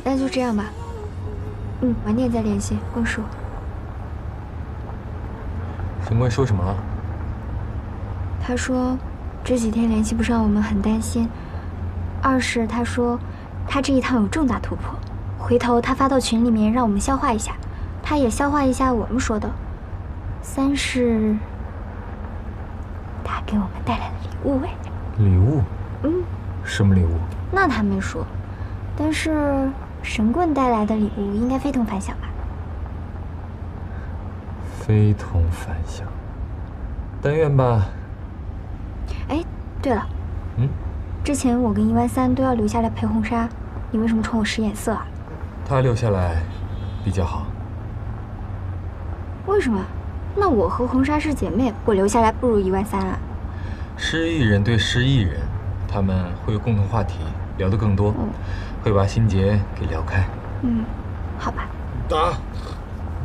那就这样吧。晚点再联系，公叔。沈墨说什么了？他说这几天联系不上我们，很担心。二是他说他这一趟有重大突破，回头他发到群里面让我们消化一下，他也消化一下我们说的。三是他给我们带来了礼物。礼物？什么礼物？那他没说，但是神棍带来的礼物应该非同凡响吧？非同凡响，但愿吧。哎，对了，之前我跟113都要留下来陪红纱，你为什么冲我使眼色啊？他留下来比较好。为什么？那我和红纱是姐妹，我留下来不如113啊。失忆人对失忆人，他们会有共同话题，聊得更多，会把心结给聊开。好吧。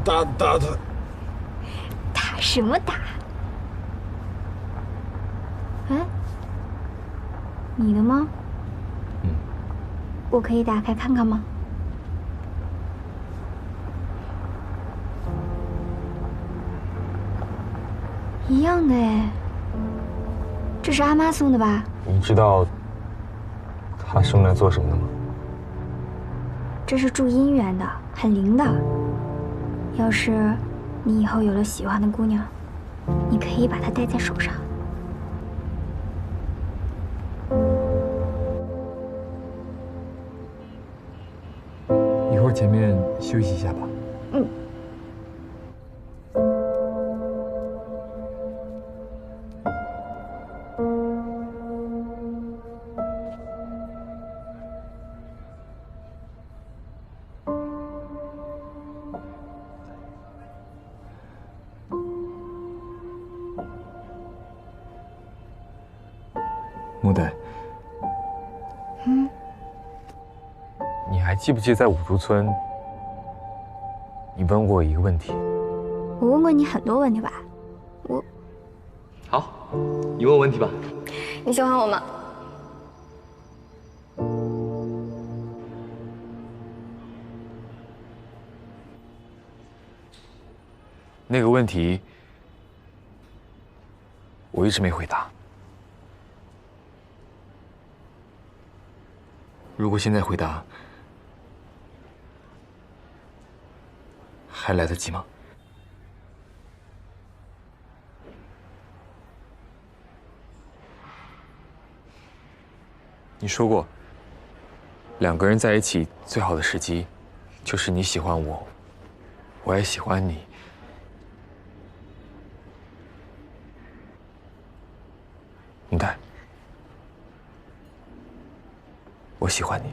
打他！打什么打？你的吗？我可以打开看看吗？一样的哎，这是阿妈送的吧？你知道他是用来做什么的吗？这是助姻缘的，很灵的。要是你以后有了喜欢的姑娘，你可以把它戴在手上。一会儿前面休息一下吧。木代，你还记不记得在五竹村，你问过我一个问题？我问过你很多问题吧？好，你问问题吧。你喜欢我吗？那个问题，我一直没回答。如果现在回答，还来得及吗？你说过，两个人在一起最好的时机，就是你喜欢我，我也喜欢你。木代，我喜欢你。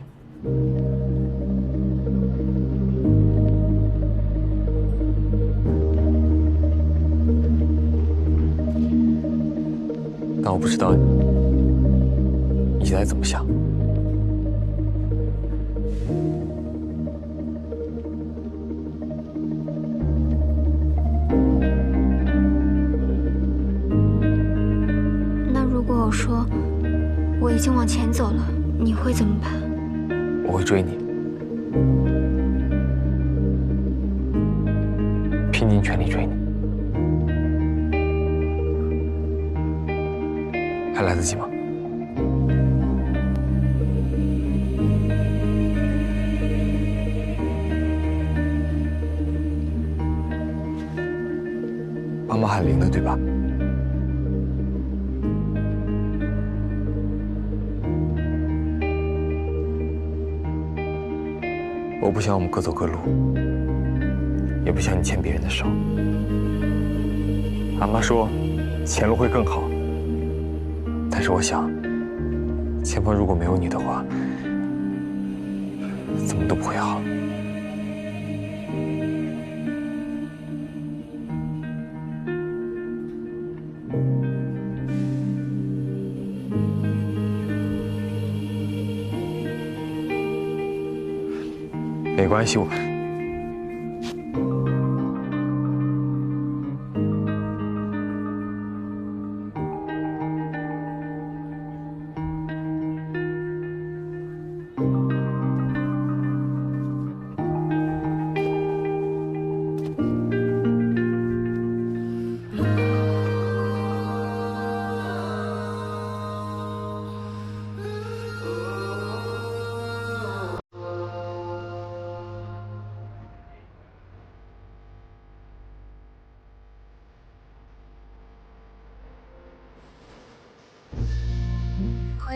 但我不知道你现在怎么想。那如果我说我已经往前走了，你会怎么办？我会追你，拼尽全力追你。还来得及吗？妈妈很灵的，对吧？我不想我们各走各路，也不想你牵别人的手。阿妈说，前路会更好。但是我想，前方如果没有你的话，怎么都不会好。没关系，我。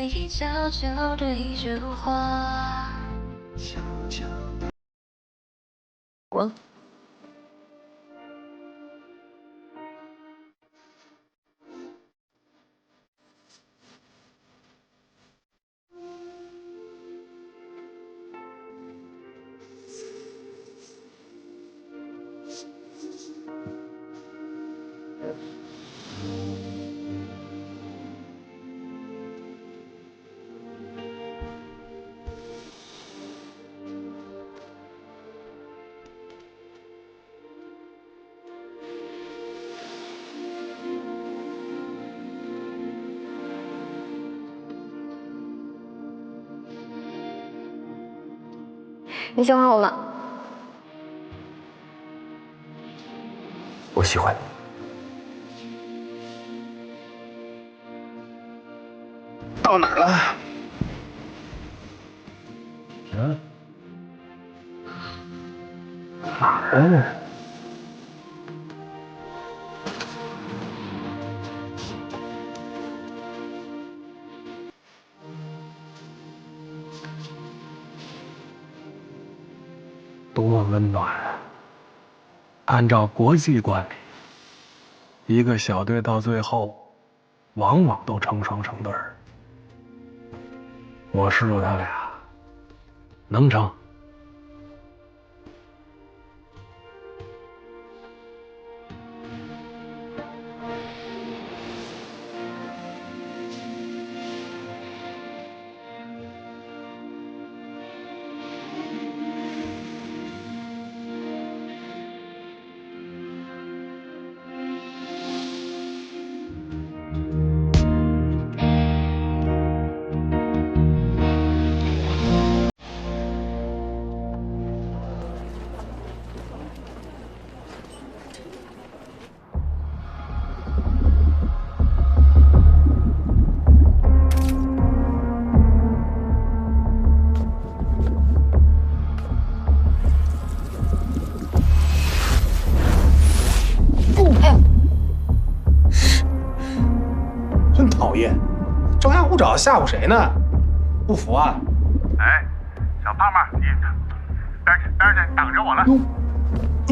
回忆悄悄的一句话。滚！你喜欢我吗？我喜欢你。到哪儿了？嗯？哪儿啊？多么温暖啊！按照国际惯例，一个小队到最后，往往都成双成对儿。我师傅他俩能成。真讨厌，张牙舞爪吓唬谁呢？不服啊？哎，小胖们，你待着，挡着我了。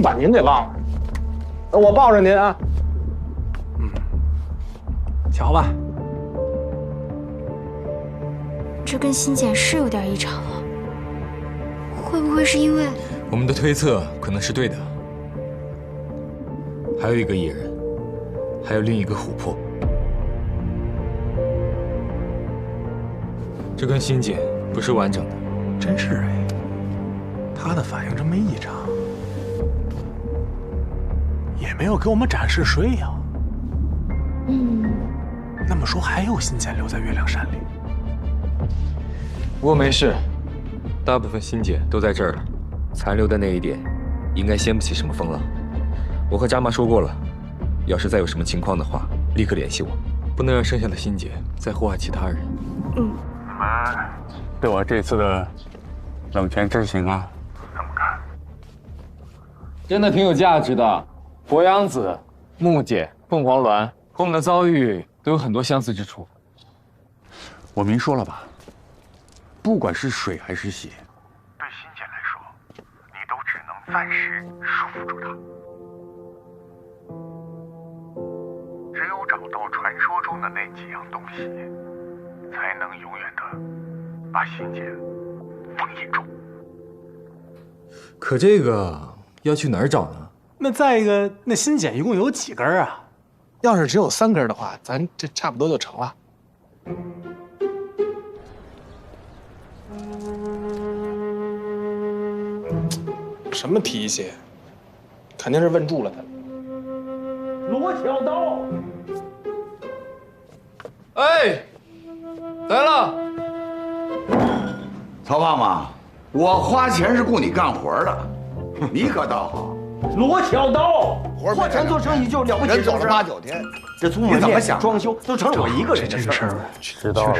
把您给忘了，我抱着您啊。瞧吧，这跟欣姐是有点异常了，会不会是因为……我们的推测可能是对的。还有一个野人，还有另一个琥珀。这根心结不是完整的。真是哎，他的反应这么异常，也没有给我们展示水影。那么说还有心结留在月亮山里？不过没事，大部分心结都在这儿了，残留的那一点应该掀不起什么风浪。我和扎妈说过了，要是再有什么情况的话，立刻联系我，不能让剩下的心结再祸害其他人。你们对我这次的冷泉之行啊，怎么看？真的挺有价值的。博阳子、木姐、凤凰鸾和我们的遭遇都有很多相似之处。我明说了吧，不管是水还是血，对欣姐来说，你都只能暂时束缚住她。只有找到传说中的那几样东西，才能永远的把欣姐封印住。可这个要去哪儿找呢？那再一个，那心结一共有几根啊？要是只有3根的话，咱这差不多就成了。什么提携？肯定是问住了他。罗小刀，哎，来了。曹胖胖，我花钱是雇你干活的，你可倒好，罗小刀，花钱做生意就了不起，人走了8、9天，这粗门店装修都成了我一个人的事儿。知道了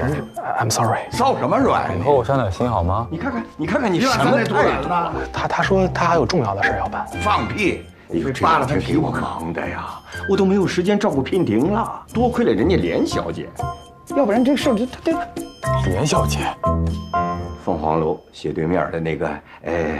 ，I'm sorry。烧什么软？以后我伤点心好吗？你看看你你什么那多远呢？他说他还有重要的事要办。放屁！你说扒拉他皮我忙的呀，我都没有时间照顾娉婷了，多亏了人家连小姐。要不然这事他这。连小姐，凤凰楼斜对面的那个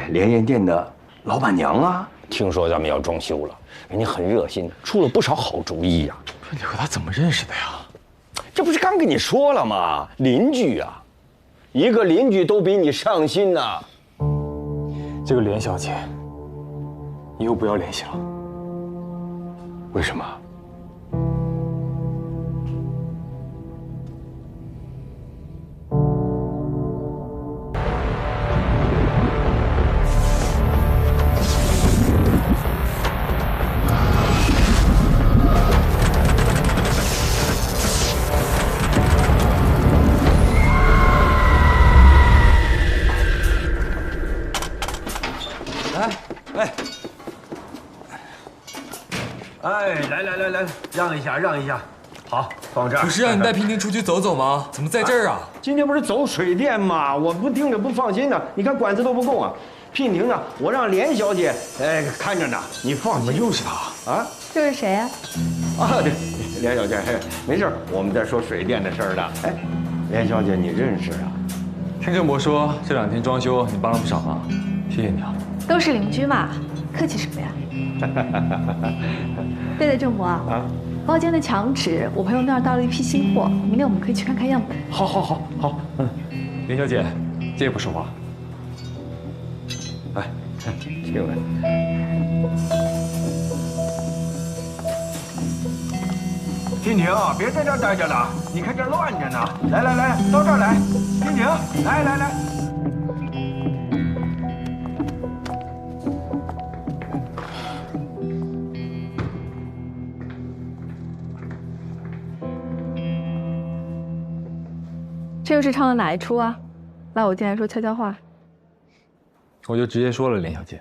莲烟店的老板娘啊，听说咱们要装修了，人家很热心，出了不少好主意呀。你和他怎么认识的呀？这不是刚跟你说了吗？邻居啊，一个邻居都比你上心呐。这个连小姐，以后不要联系了。为什么？来，让一下，好，放这儿。不是让你带娉婷出去走走吗？怎么在这儿啊？今天不是走水电吗？我不听着不放心呢。你看管子都不够啊。娉婷呢，我让连小姐看着呢，你放心。怎么又是她啊？这是谁呀？对，连小姐，没事，我们在说水电的事儿呢。连小姐，你认识啊？听郑伯说这2天装修你帮了不少忙，谢谢你啊。都是邻居嘛，客气什么呀？对了，郑伯啊，包间的墙纸，我朋友那儿到了一批新货，明天我们可以去看看样本。好，连小姐，借不说话。来，请来。娉婷，别在这儿待着了，你看这乱着呢。来，到这儿来。娉婷，来。这又是唱的哪一出啊？拉我进来说悄悄话。我就直接说了，连小姐，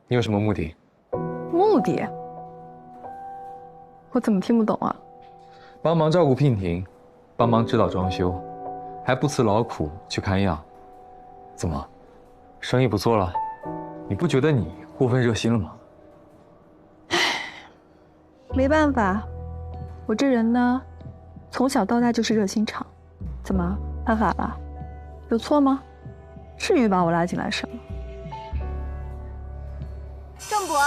你有什么目的？目的？我怎么听不懂啊？帮忙照顾娉婷，帮忙指导装修，还不辞劳苦去看样。怎么，生意不错了？你不觉得你过分热心了吗？没办法，我这人呢，从小到大就是热心肠。怎么犯法了？有错吗？至于把我拉进来什么？郑伯，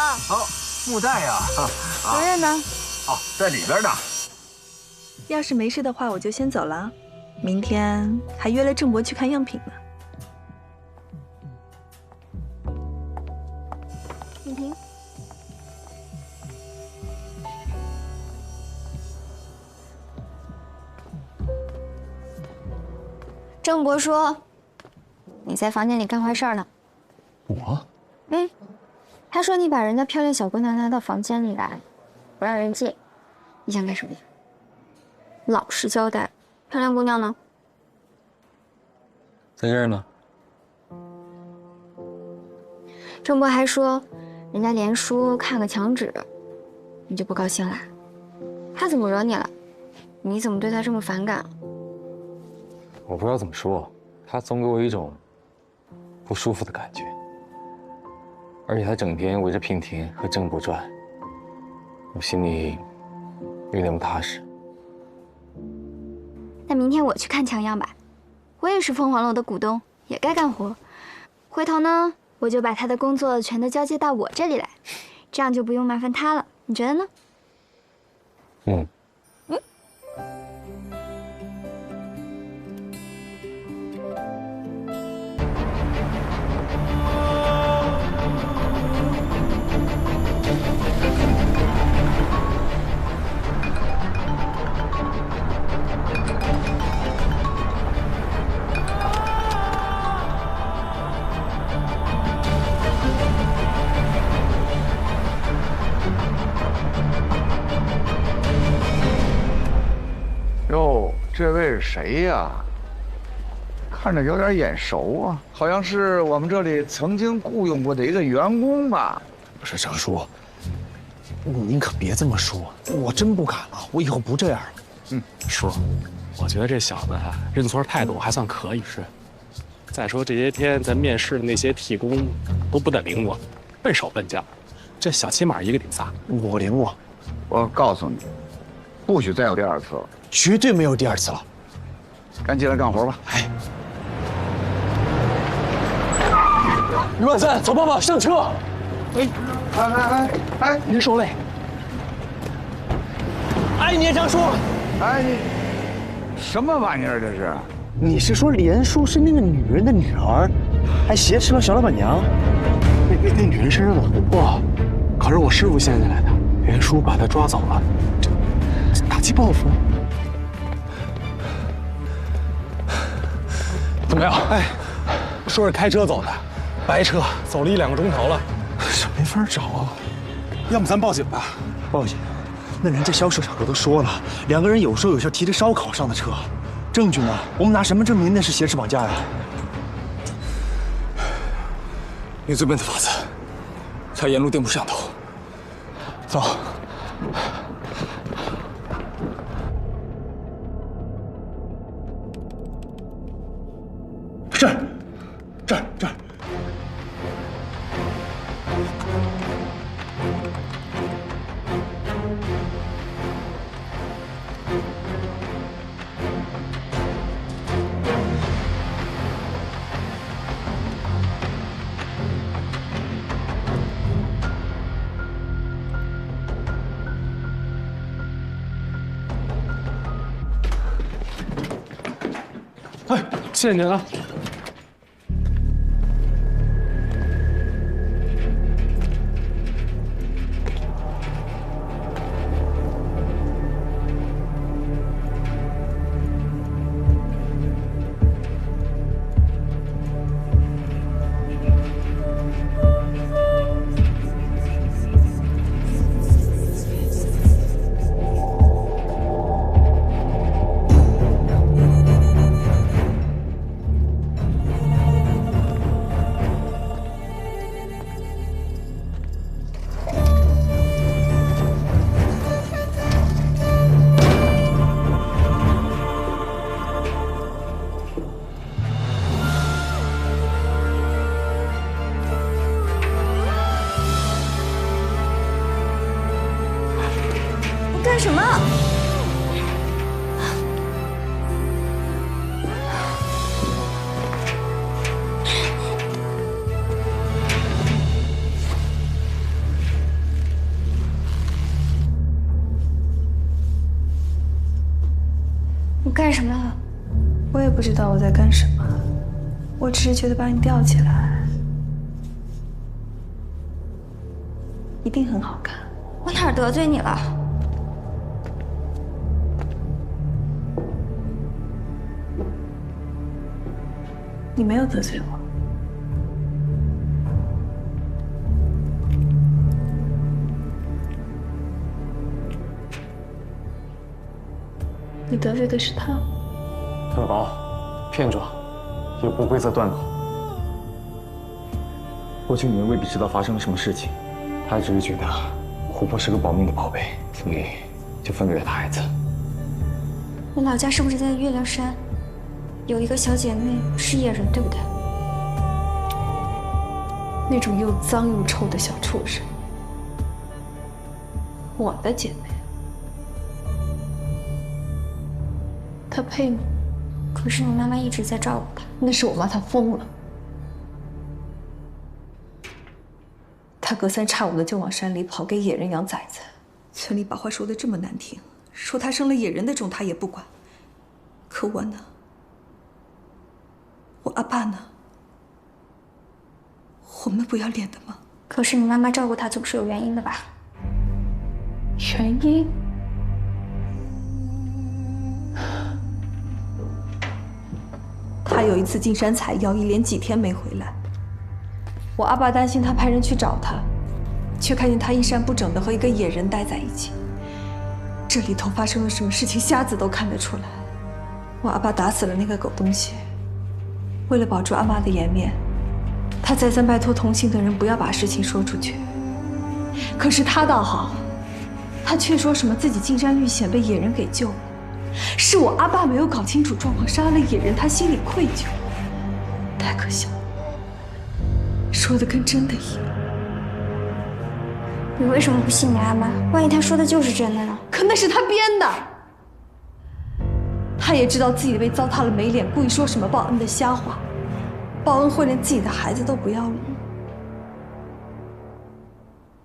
木袋呀，主任呢？在里边呢。要是没事的话，我就先走了。明天还约了郑伯去看样品呢。娉婷，郑伯说你在房间里干坏事呢。我？他说你把人家漂亮小姑娘拉到房间里来，不让人进，你想干什么呀？老实交代，漂亮姑娘呢？在这儿呢。郑伯还说，人家连叔看个墙纸，你就不高兴了？他怎么惹你了？你怎么对他这么反感？我不知道怎么说，他总给我一种不舒服的感觉，而且他整天围着娉婷和郑伯转，我心里有点不踏实。那明天我去看墙样吧，我也是凤凰楼的股东，也该干活。回头呢，我就把他的工作全都交接到我这里来，这样就不用麻烦他了。你觉得呢？哟，这位是谁呀？看着有点眼熟啊，好像是我们这里曾经雇佣过的一个员工吧？不是程叔，您可别这么说，我真不敢了，我以后不这样了。叔，我觉得这小子认错态度还算可以。是，再说这些天咱面试的那些替工都不得领我，笨手笨脚，这小起码一个顶仨。我领我。我告诉你，不许再有第二次了。绝对没有第二次了。赶紧来干活吧。哎，于万三，走爸爸，上车。哎，您受累。哎，你也这样说？哎，你什么玩意儿这是？你是说连叔是那个女人的女儿，还挟持了小老板娘？那女人身上的琥珀，可是我师傅献下来的，连叔把她抓走了，这打击报复。怎么样？哎，说是开车走的，白车，走了1、2个钟头了，这没法找啊。要么咱报警吧。报警？那人家销售场合都说了，2个人有说有笑提着烧烤上的车，证据呢？我们拿什么证明那是挟持绑架呀？用最笨的法子，查沿路电部摄像头。走。这儿。哎，谢谢您啊。干什么？你干什么？我也不知道我在干什么，我只是觉得把你吊起来，一定很好看。我哪儿得罪你了？你没有得罪我。你得罪的是他。特高，骗者，有不规则断口。过去你们未必知道发生了什么事情，他只是觉得琥珀是个保命的宝贝，所以就分给了他孩子。你老家是不是在月亮山？有一个小姐妹是野人，对不对？那种又脏又臭的小畜生。我的姐妹，她配吗？可是你妈妈一直在照顾她。那是我妈，她疯了。她隔三差五的就往山里跑，给野人养崽子。村里把话说的这么难听，说她生了野人的种，她也不管。可我呢？我阿爸呢？我们不要脸的吗？可是你妈妈照顾她总是有原因的吧？原因？她有一次进山采药，一连几天没回来。我阿爸担心她，派人去找她，却看见她衣衫不整的和一个野人待在一起。这里头发生了什么事情，瞎子都看得出来。我阿爸打死了那个狗东西。为了保住阿妈的颜面，他再三拜托同行的人不要把事情说出去。可是他倒好，他却说什么自己进山遇险被野人给救了，是我阿爸没有搞清楚状况杀了野人，他心里愧疚，太可笑了，说的跟真的一样。你为什么不信你阿妈？万一她说的就是真的呢？可可那是他编的。他也知道自己被糟蹋了没脸，故意说什么报恩的瞎话，报恩会连自己的孩子都不要了吗？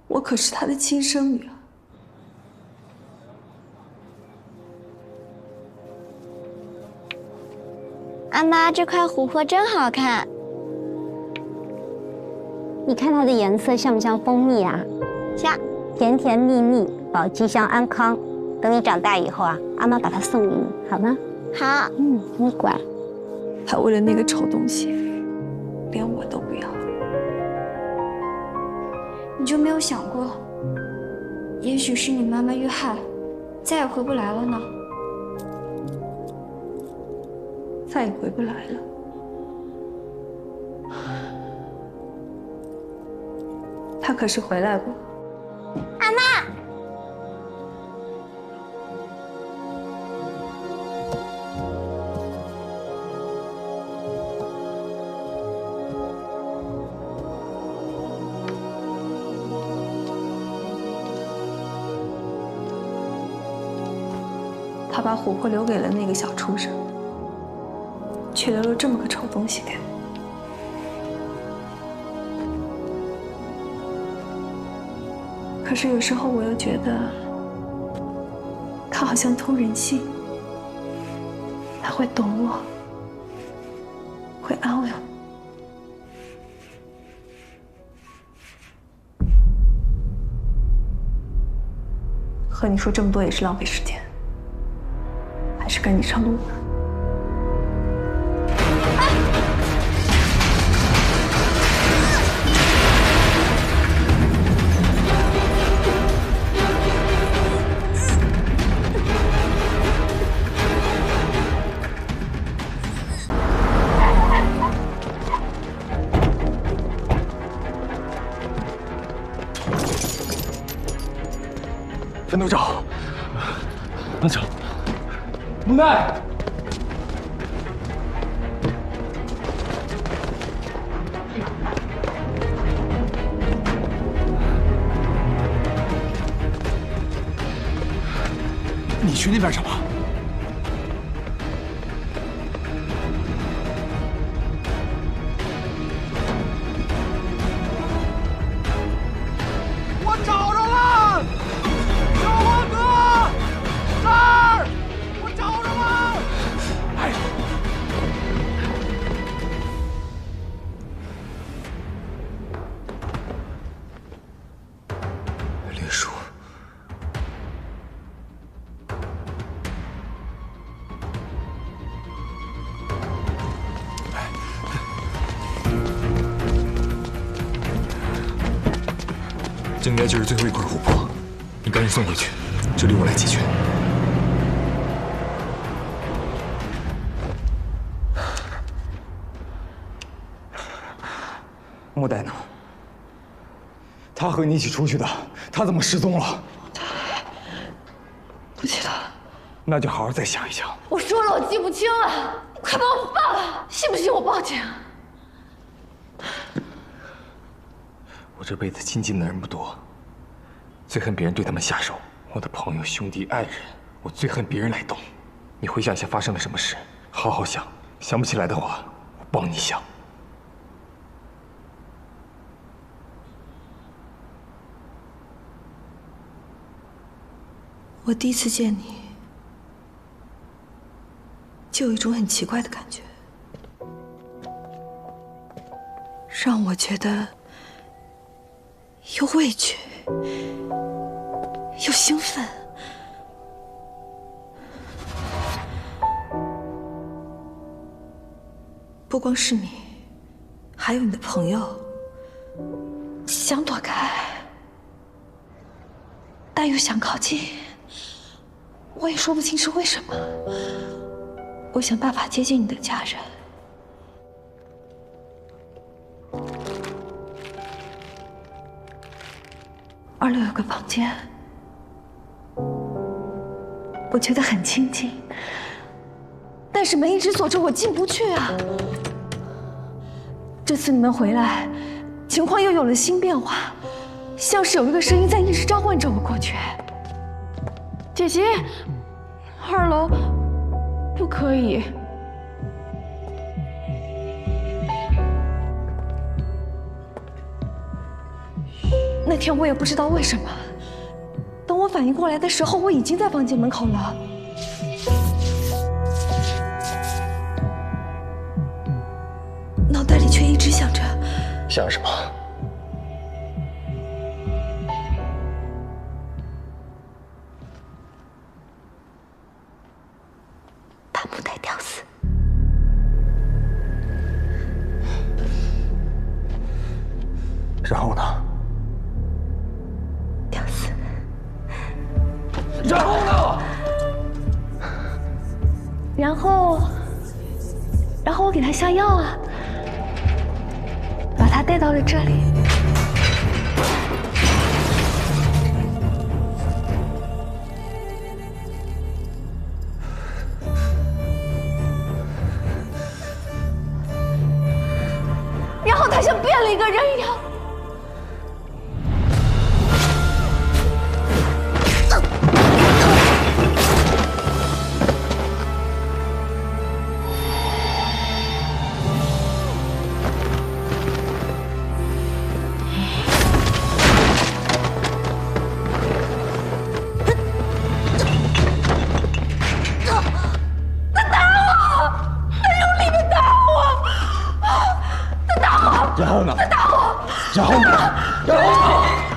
我可是他的亲生女儿。阿妈，这块琥珀真好看。你看它的颜色像不像蜂蜜啊？像，甜甜蜜蜜，保吉祥安康。等你长大以后啊，阿妈把它送给你，好吗？好，你乖。他为了那个丑东西，连我都不要。你就没有想过，也许是你妈妈遇害，再也回不来了呢？再也回不来了。他可是回来过。阿妈，他把琥珀留给了那个小畜生。却留了这么个丑东西给我。可是有时候我又觉得，他好像通人性，他会懂我，会安慰我。和你说这么多也是浪费时间，还是赶紧上路吧。分头找，能找。木奈，你去那边什么？我找着了！小花哥，这儿，我找着了！哎，林叔，这应该就是最后一块琥珀，你赶紧送回去，这里我来解决。莫代呢？他和你一起出去的，他怎么失踪了？不记得了。那就好好再想一想。我说了，我记不清了，快把我放了！信不信我报警？我这辈子亲近的人不多，最恨别人对他们下手。我的朋友、兄弟、爱人，我最恨别人来动。你回想一下发生了什么事，好好想，想不起来的话，我帮你想。我第一次见你，就有一种很奇怪的感觉，让我觉得又畏惧，又兴奋。不光是你，还有你的朋友，想躲开，但又想靠近。我也说不清是为什么。我想办法接近你的家人。2楼有个房间，我觉得很清静，但是门一直锁着，我进不去啊。这次你们回来，情况又有了新变化，像是有一个声音在一直召唤着我过去。姐姐，2楼不可以。那天我也不知道为什么，等我反应过来的时候，我已经在房间门口了。脑袋里却一直想着，想什么？把木袋吊死。然后呢？吊死。然后呢？然后我给他下药啊，把他带到了这里。然后他像变了一个人一样。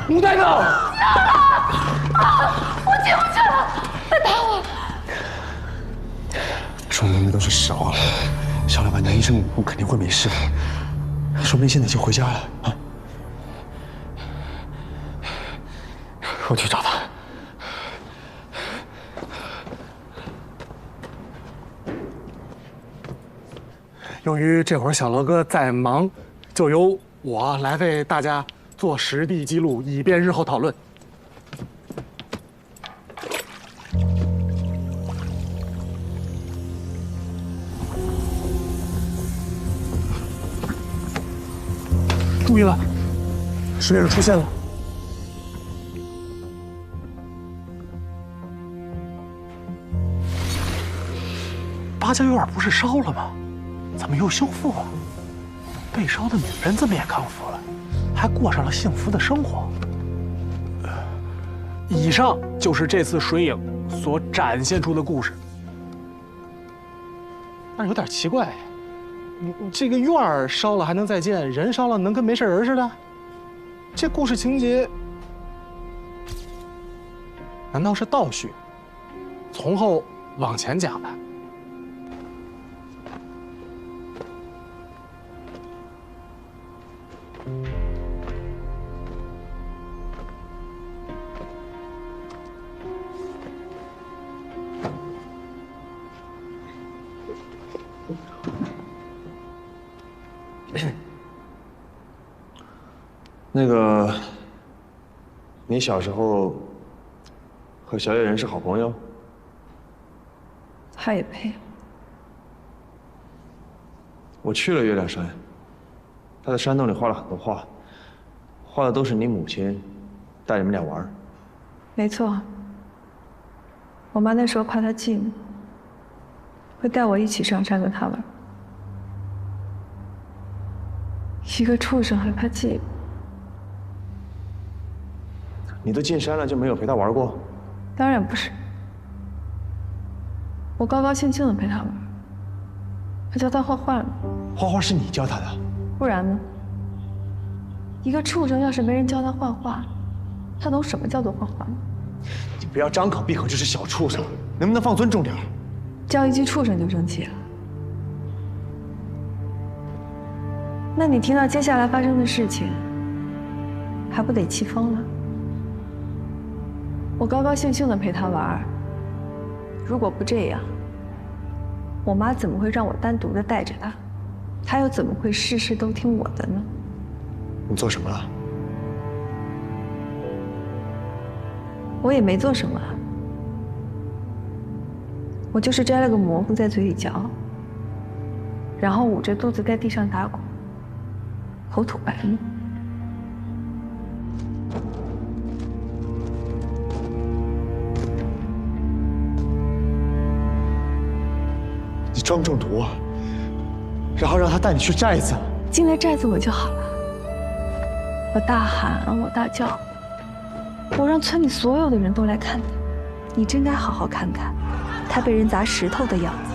木袋呢？我进不去了，他打我。说明那都是实话了，小老板娘一声我肯定会没事的，说不定现在就回家了啊！我去找他。由于这会儿小罗哥在忙，就由我来为大家做实地记录，以便日后讨论。注意了，水影出现了。八家院不是烧了吗？怎么又修复了？被烧的女人怎么也康复了，还过上了幸福的生活。以上就是这次水影所展现出的故事。但是有点奇怪，你这个院儿烧了还能再建，人烧了能跟没事人似的？这故事情节难道是倒叙，从后往前讲的？那个，你小时候和小野人是好朋友？他也配？我去了月亮山，他在山洞里画了很多画，画的都是你母亲带你们俩玩。没错，我妈那时候怕他寂寞，会带我一起上山跟他玩。一个畜生还怕寂寞？你都进山了，就没有陪他玩过？当然不是，我高高兴兴的陪他玩，还教他画画呢。画画是你教他的？不然呢？一个畜生要是没人教他画画，他懂什么叫做画画吗？你不要张口闭口就是小畜生，能不能放尊重点？叫一句畜生就生气了？那你听到接下来发生的事情，还不得气疯了？我高高兴兴的陪他玩，如果不这样，我妈怎么会让我单独的带着他？她又怎么会事事都听我的呢？你做什么了？我也没做什么，我就是摘了个蘑菇在嘴里嚼，然后捂着肚子在地上打滚，口吐白沫。庄中毒，然后让他带你去寨子。进来寨子我就好了。我大喊，我大叫，我让村里所有的人都来看他。你真该好好看看他被人砸石头的样子。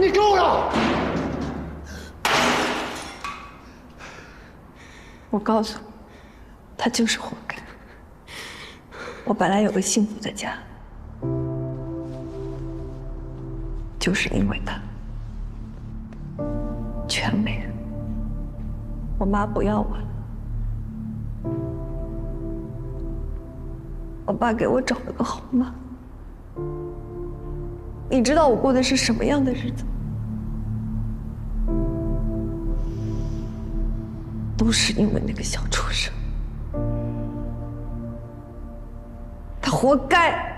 你够了！我告诉你，他就是活该。我本来有个幸福的家，就是因为他全没了。我妈不要我了，我爸给我找了个好妈。你知道我过的是什么样的日子？ 都是因为那个小畜生，他活该。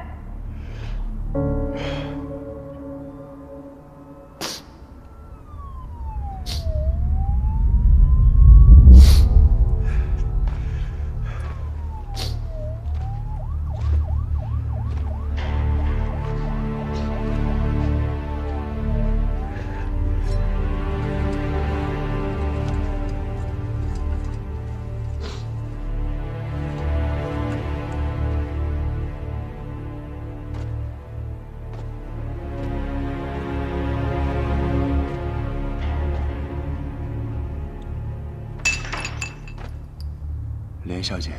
连小姐，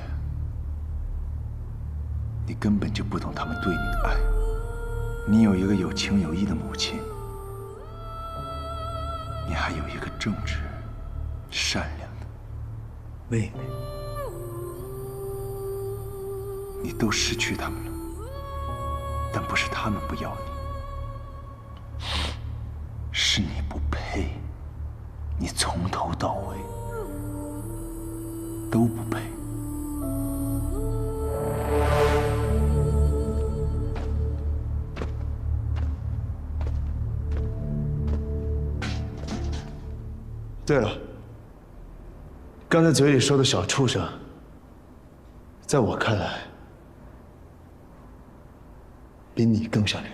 你根本就不懂他们对你的爱。你有一个有情有义的母亲，你还有一个正直、善良的妹妹，你都失去他们了，但不是他们不要你，是你不配，你从头到尾都不配。 对了，刚才嘴里说的小畜生，在我看来，比你更像人。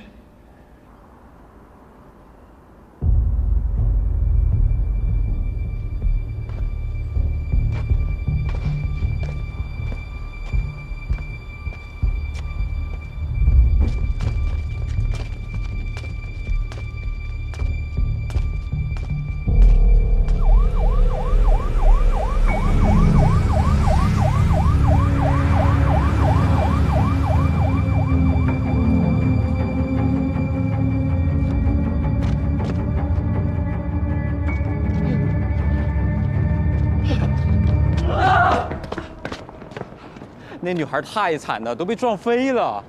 那女孩太惨了，都被撞飞了。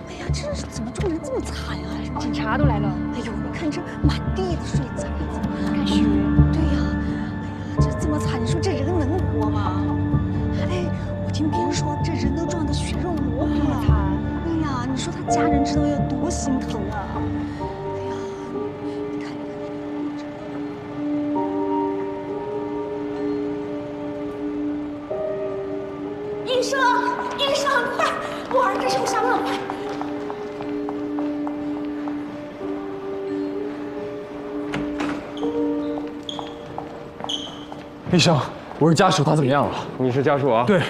哎呀，这是怎么撞人这么惨啊？警察都来了。哎呦，你看这满地的水渣子，看血。对呀，哎呀，这这么惨，你说这人能活吗？哎，我听别人说这人都撞得血肉模糊了。哎呀，你说他家人知道要多心疼啊！哎呀，你看，医生，医生，快！我儿子受伤了，快！医生，我是家属，他怎么样了？你是家属啊？对。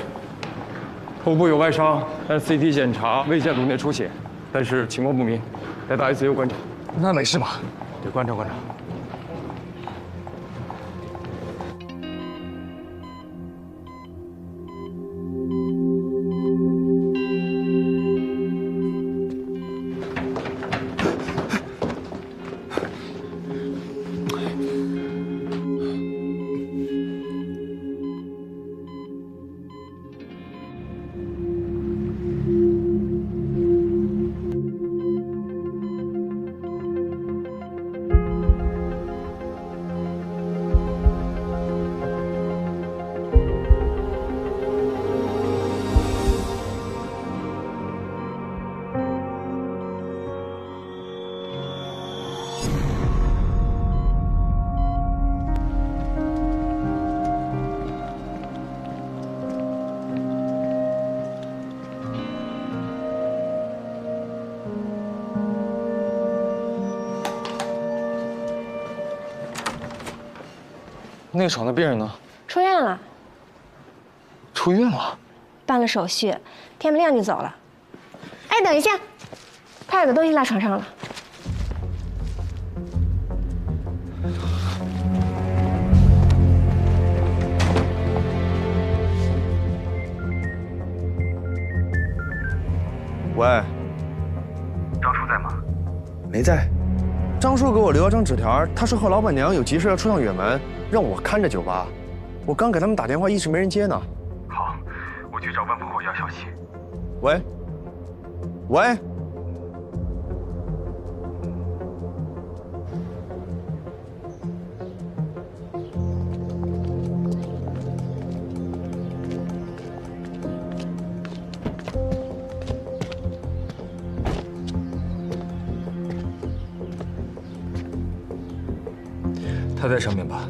头部有外伤，但 CT 检查未见颅内出血，但是情况不明，带到 ICU 观察。那没事吧？得观察观察。内床的病人呢？出院了。出院了？办了手续，天不亮就走了。哎，等一下，泰尔的东西落床上了。喂，张叔在吗？没在。张叔给我留了张纸条，他说和老板娘有急事要出趟远门，让我看着酒吧。我刚给他们打电话，一直没人接呢。好，我去找万婆婆要消息。喂，喂。他在上面吧？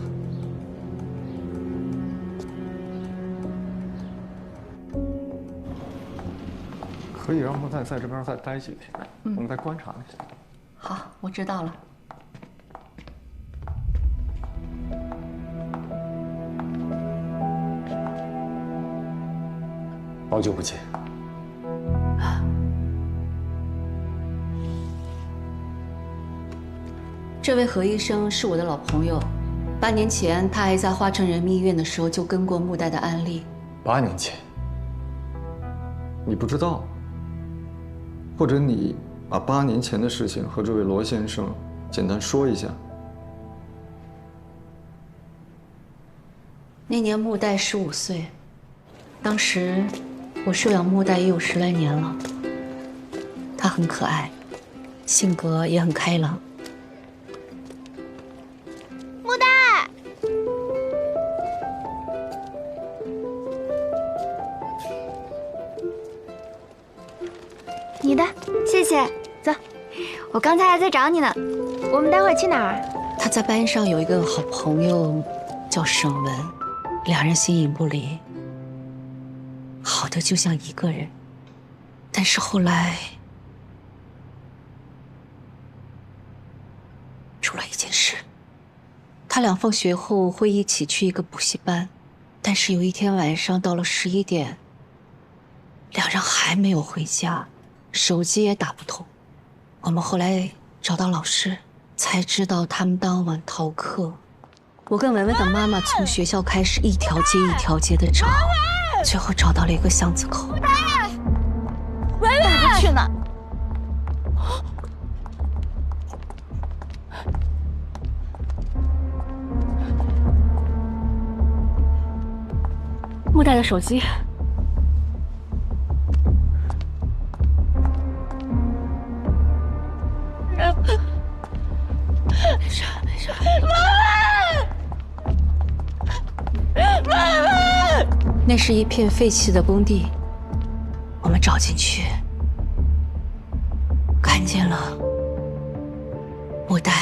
可以让莫代在这边再待几天，我们再观察一下。好，我知道了。好久不见。这位何医生是我的老朋友，8年前他还在花城人民医院的时候就跟过穆代的案例。8年前，你不知道？或者你把8年前的事情和这位罗先生简单说一下？那年穆代15岁，当时我收养穆代也有10来年了。他很可爱，性格也很开朗。穆代，你的，谢谢。走，我刚才还在找你呢。我们待会儿去哪儿？他在班上有一个好朋友，叫沈文，两人形影不离，好的就像一个人。但是后来出了一件事。他俩放学后会一起去一个补习班，但是有一天晚上到了11点，两人还没有回家，手机也打不通。我们后来找到老师，才知道他们当晚逃课。我跟文文的妈妈从学校开始一条街一条街的找，最后找到了一个巷子口。文文，带他去哪？穆代的手机。没事没事。文文，那是一片废弃的工地，我们找进去，看见了穆代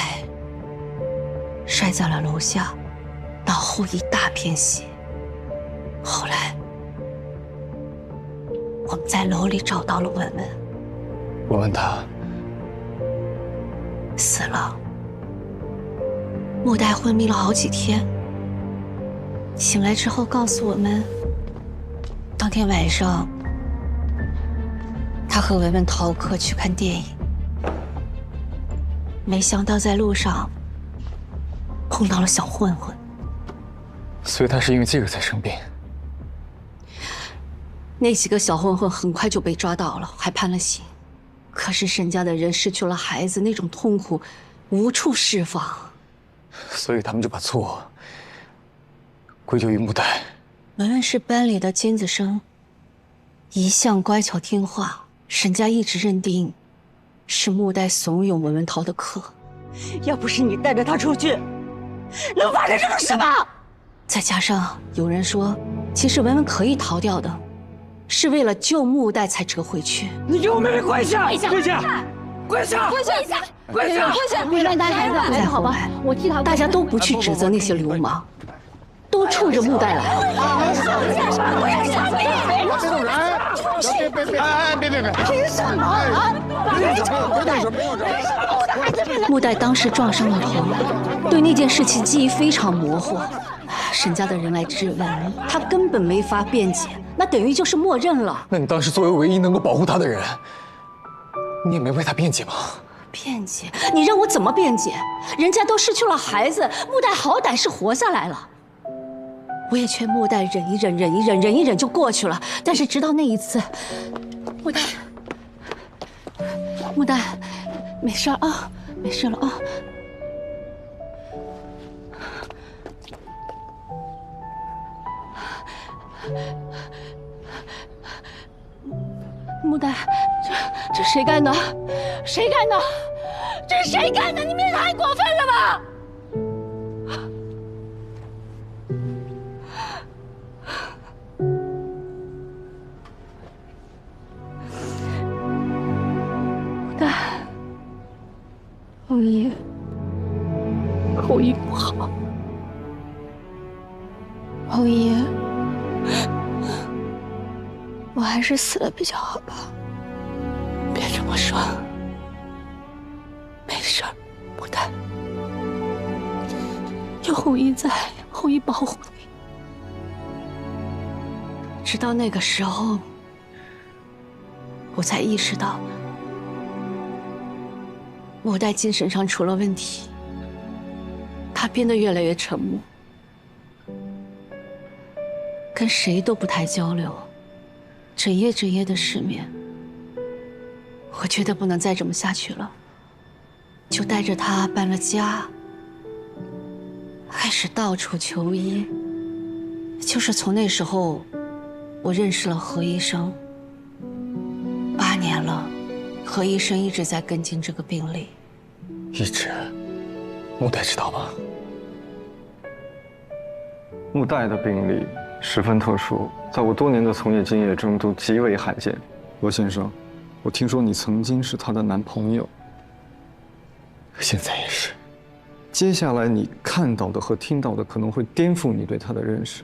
摔在了楼下，脑后一大片血。后来，我们在楼里找到了文文。我问他死了。穆代昏迷了好几天，醒来之后告诉我们，当天晚上他和文文逃课去看电影，没想到在路上碰到了小混混。所以他是因为这个才生病。那几个小混混很快就被抓到了，还判了刑。可是沈家的人失去了孩子，那种痛苦无处释放，所以他们就把错归咎于穆代。文文是班里的尖子生，一向乖巧听话，沈家一直认定是穆代怂恿文文逃的课。要不是你带着他出去，能发生这种事吗？再加上有人说，其实文文可以逃掉的，是为了救穆代才折回去。你给我妹妹跪下！跪下！跪下！跪下！跪下！跪下！跪下！别乱带孩子，再后来，我替他，大家都不去指责那些流氓，都冲着穆代来了。这种人，别！凭什么啊？穆代当时撞伤了头，对那件事情记忆非常模糊。沈家的人来质问，他根本没法辩解，那等于就是默认了。那你当时作为唯一能够保护他的人，你也没为他辩解吗？辩解？你让我怎么辩解？人家都失去了孩子，穆代好歹是活下来了。我也劝穆代忍一忍，忍一忍，忍一忍就过去了。但是直到那一次，穆代，没事啊，没事了啊。穆代，这谁干的？谁干的？这是谁干的？你们也太过分了吧！穆代，后羿不好，后羿。我还是死了比较好吧，别这么说。没事儿，穆代，有后羿在，后羿保护你。直到那个时候，我才意识到，穆代精神上出了问题，他变得越来越沉默，跟谁都不太交流。整夜的失眠，我觉得不能再这么下去了，就带着他搬了家，开始到处求医。就是从那时候，我认识了何医生。8年了，何医生一直在跟进这个病例。一直，穆代知道吗？穆代的病例十分特殊，在我多年的从业经验中都极为罕见。罗先生，我听说你曾经是她的男朋友，现在也是。接下来你看到的和听到的可能会颠覆你对她的认识。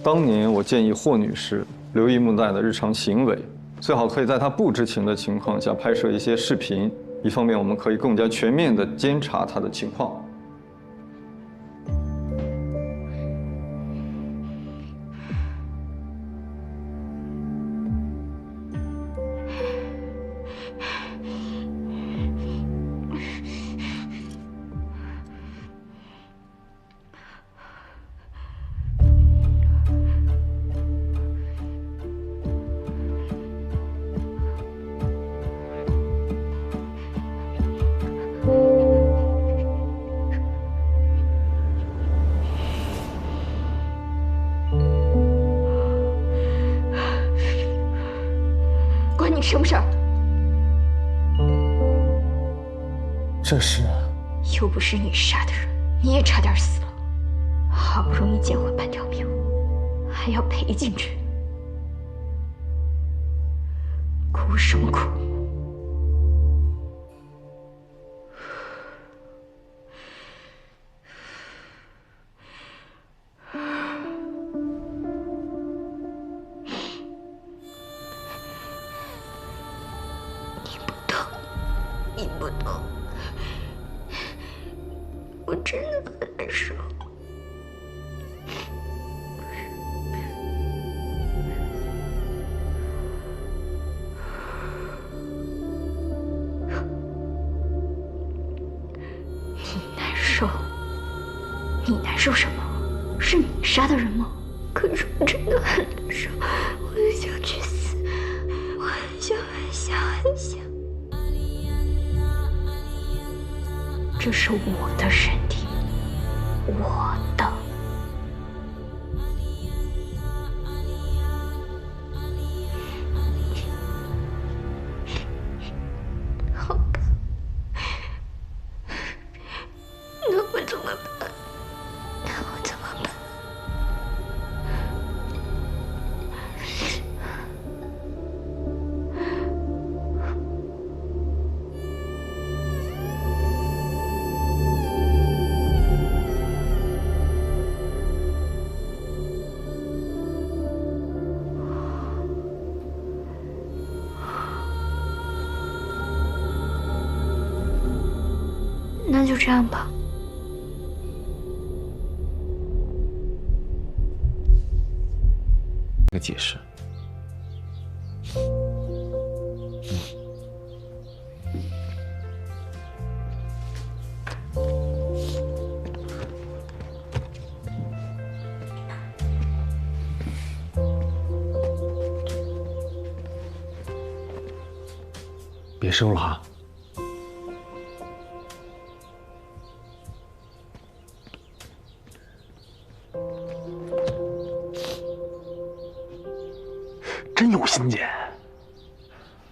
当年我建议霍女士留意穆代的日常行为，最好可以在她不知情的情况下拍摄一些视频。一方面，我们可以更加全面地监察他的情况。关你什么事儿？这是……又不是你杀的人，你也差点死了。好不容易捡回半条命，还要赔进去，哭什么哭？你不懂，我真的很难受。你难受？你难受什么？是你杀的人吗？可是我真的很难受，我很想去死，我很想很想很想。这是我的身体，我的。好吧，那我怎么办？那我怎么办？那就这样吧。个解释。别收了哈。真有心结。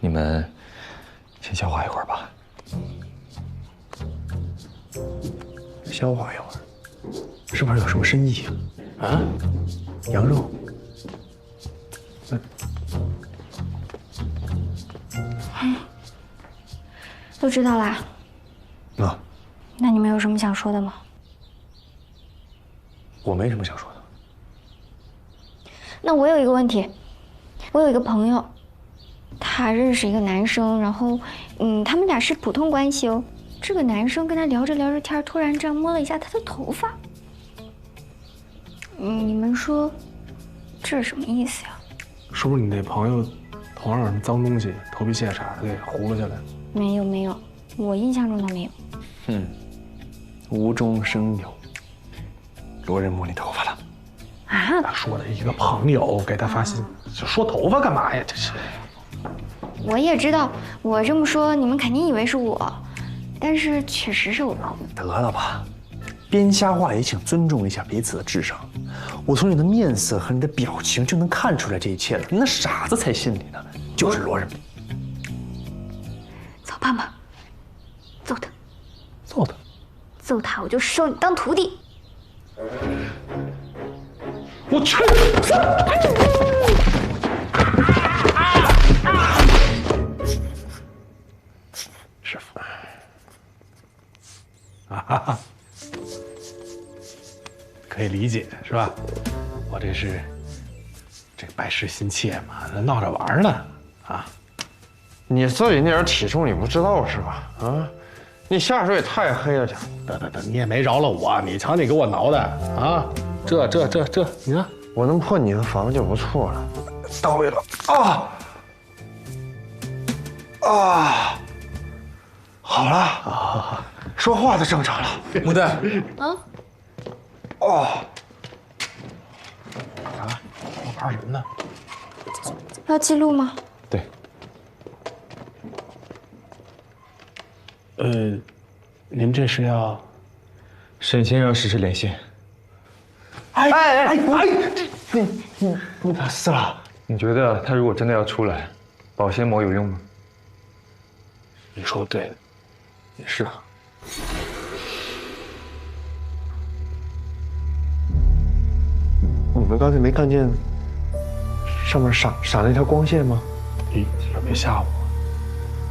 你们先消化一会儿吧。消化一会儿，是不是有什么深意啊？啊？羊肉？都知道啦。啊？那你们有什么想说的吗？我没什么想说的。那我有一个问题，我有一个朋友，他认识一个男生，然后，他们俩是普通关系哦。这个男生跟他聊着聊着天，突然这样摸了一下他的头发。你们说，这是什么意思呀？是不是你那朋友头上有什么脏东西、头皮屑啥的给糊了下来？没有没有，我印象中都没有。无中生有，罗仁摸你头发了。啊？他说的一个朋友给他发信，就说头发干嘛呀？这是。我也知道，我这么说你们肯定以为是我，但是确实是我。得了吧，编瞎话也请尊重一下彼此的智商。我从你的面色和你的表情就能看出来这一切了。那傻子才信你呢，就是罗仁。走吧嘛，揍他，揍他，揍他，我就收你当徒弟。我去！师傅，啊，可以理解是吧？我这是百事心切嘛，闹着玩呢啊！你自己那点体重你不知道是吧？啊，你下水也太黑了点。得，你也没饶了我，你瞧你给我挠的啊！这，你看我能破你的防就不错了。到位了啊！好了啊，说话都正常了。牡丹，啊，我玩什么呢？要记录吗？对。您这是要？沈先生实时连线。你打死了？你觉得他如果真的要出来，保鲜膜有用吗？你说的对，也是。你们刚才没看见上面闪了一条光线吗？你别吓我！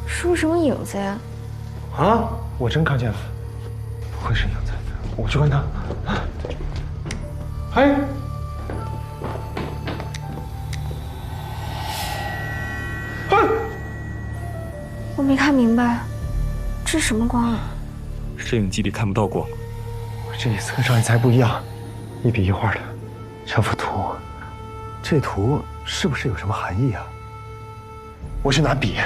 是不是什么影子呀？啊，我真看见了。不会是影子，我去看他。哎，我没看明白，这是什么光啊？摄影机里看不到光。这一次跟上一次还不一样，一笔一画的。这幅图，这图是不是有什么含义啊？我去拿笔。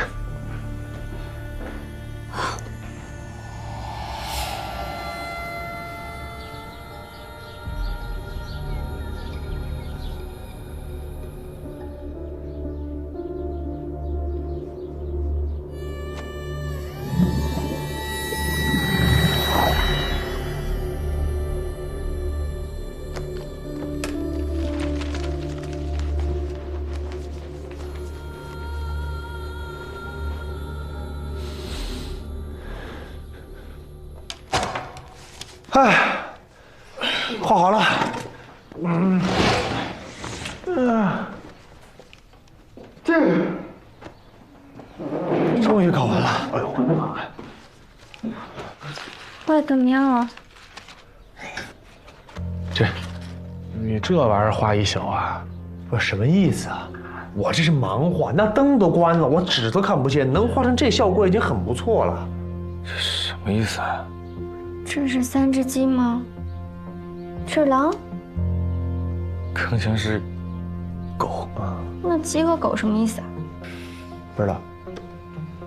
画好了，这个终于搞完了。哎呦我的妈呀！画的怎么样啊？你这玩意儿画一宿啊？不是什么意思啊？我这是盲画，那灯都关了，我纸都看不见，能画成这效果已经很不错了。这什么意思啊？这是3只鸡吗？这是狼？更像是狗啊。那鸡和狗什么意思啊？不知道，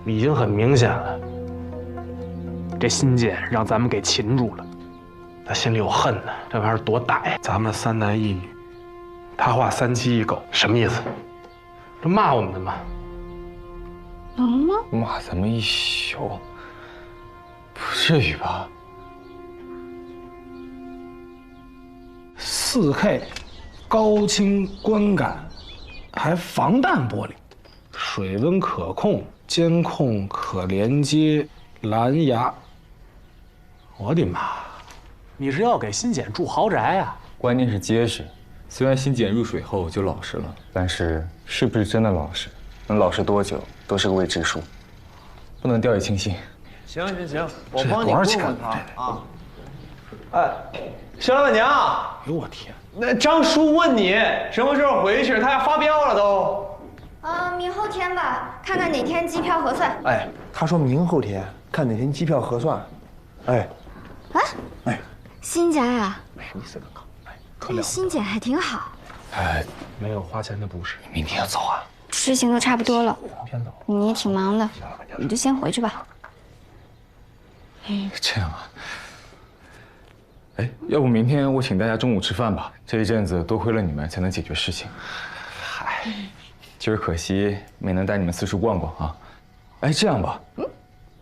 已经很明显了。这辛简让咱们给擒住了，他心里有恨呢。这玩意儿多大呀？咱们3男1女，他画3鸡1狗，什么意思？这骂我们的吗？能吗？骂咱们一宿，不至于吧？4K 高清观感，还防弹玻璃，水温可控，监控可连接，蓝牙。我的妈！你是要给辛简住豪宅啊？关键是结实。虽然辛简入水后就老实了，但是是不是真的老实，能老实多久都是个未知数，不能掉以轻心。行，我帮你问问他啊。哎，小老板娘，哎呦我天！那张叔问你什么时候回去，他要发飙了都。明后天吧，看看哪天机票合算。哎，他说明后天，看哪天机票合算。哎，辛家呀，没意思，刚刚。对辛姐还挺好。哎，没有花钱的不是。明天要走啊？事情都差不多了，明天走。你也挺忙的，你就先回去吧。这样啊？哎，要不明天我请大家中午吃饭吧？这一阵子多亏了你们才能解决事情。嗨，今儿可惜没能带你们四处逛逛啊。哎，这样吧，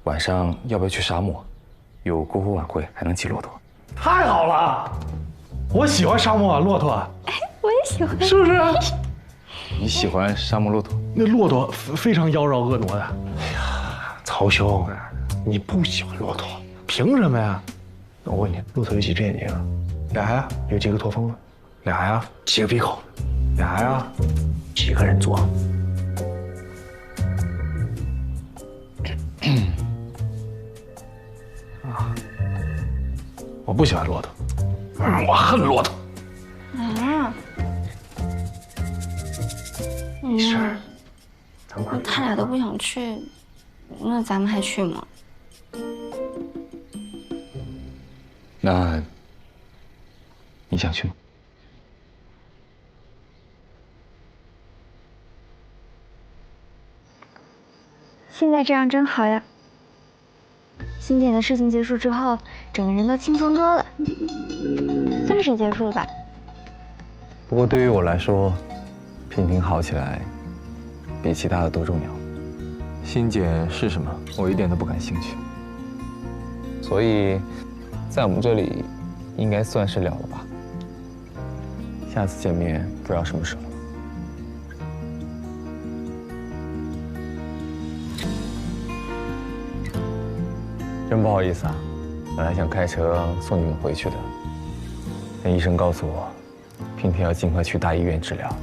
晚上要不要去沙漠？有篝火晚会，还能骑骆驼。太好了！我喜欢沙漠啊，骆驼。哎，我也喜欢，是不是？你喜欢沙漠骆驼？那骆驼非常妖娆婀娜的。哎呀，曹兄，你不喜欢骆驼，凭什么呀？我问你，骆驼有几只眼睛啊？2呀。有几个驼峰啊？2呀。几个鼻孔？2呀。几个人坐？啊，我不喜欢骆驼。我恨骆驼。没事，那他俩都不想去，那咱们还去吗？那你想去吗？现在这样真好呀。辛简的事情结束之后，整个人都轻松多了，算是结束了吧。不过对于我来说，娉婷好起来，比其他的都重要。辛简是什么？我一点都不感兴趣。所以，在我们这里，应该算是了了吧。下次见面不知道什么时候。真不好意思啊，本来想开车送你们回去的，但医生告诉我，娉婷要尽快去大医院治疗。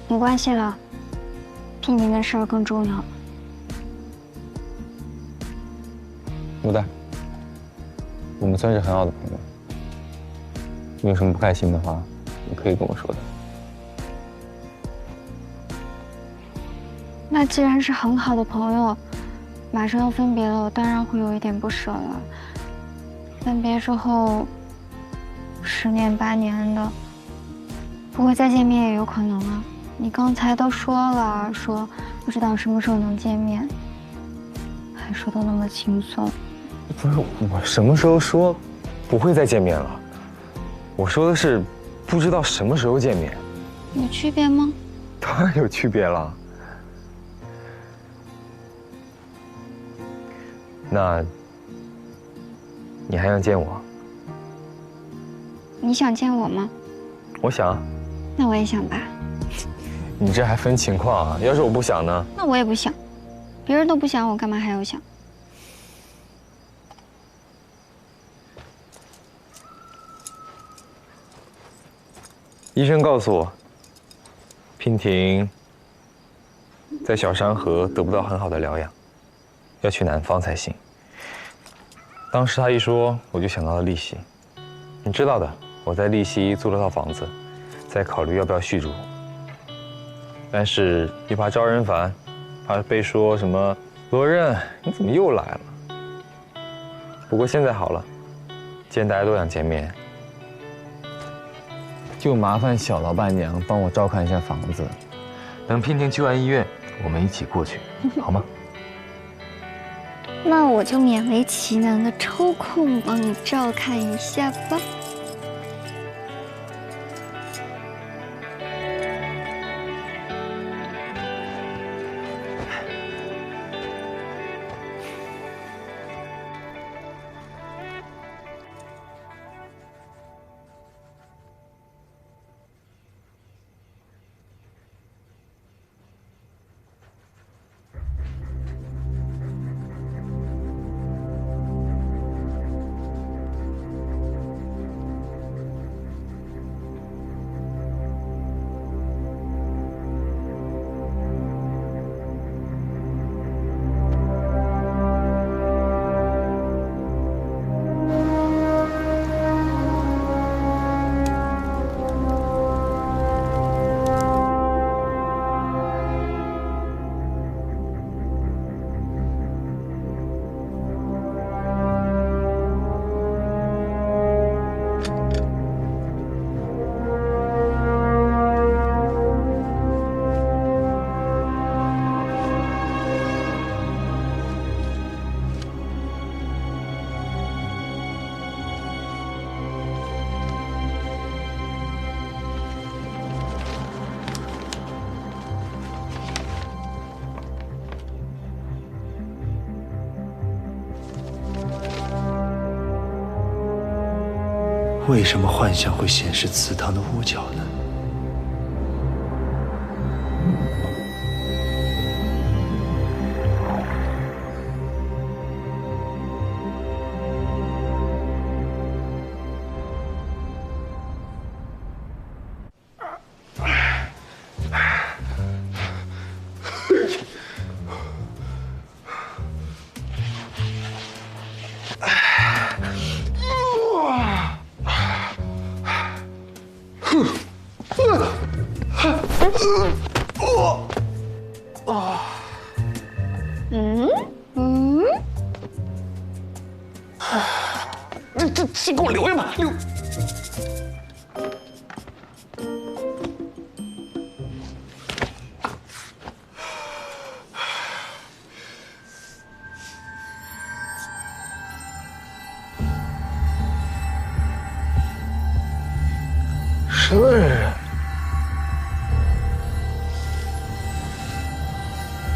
没关系了，娉婷的事儿更重要。牡丹，我们算是很好的朋友，你有什么不开心的话，你可以跟我说的。那既然是很好的朋友，马上要分别了，我当然会有一点不舍了。分别之后，10年8年的，不过再见面也有可能啊。你刚才都说了，说不知道什么时候能见面，还说的那么轻松。不是我什么时候说不会再见面了？我说的是不知道什么时候见面。有区别吗？当然有区别了。那你还想见我？你想见我吗？我想。那我也想吧。你这还分情况啊？要是我不想呢？那我也不想，别人都不想，我干嘛还要想？医生告诉我，娉婷在小山河得不到很好的疗养，要去南方才行。当时他一说，我就想到了利息。你知道的，我在利息租了套房子，在考虑要不要续租。但是又怕招人烦，怕被说什么罗任，你怎么又来了？不过现在好了，既然大家都想见面，就麻烦小老板娘帮我照看一下房子，等娉婷去完医院，我们一起过去，好吗？那我就勉为其难的抽空帮你照看一下吧。为什么幻象会显示祠堂的屋角呢？这给我留下吧，留。什么人？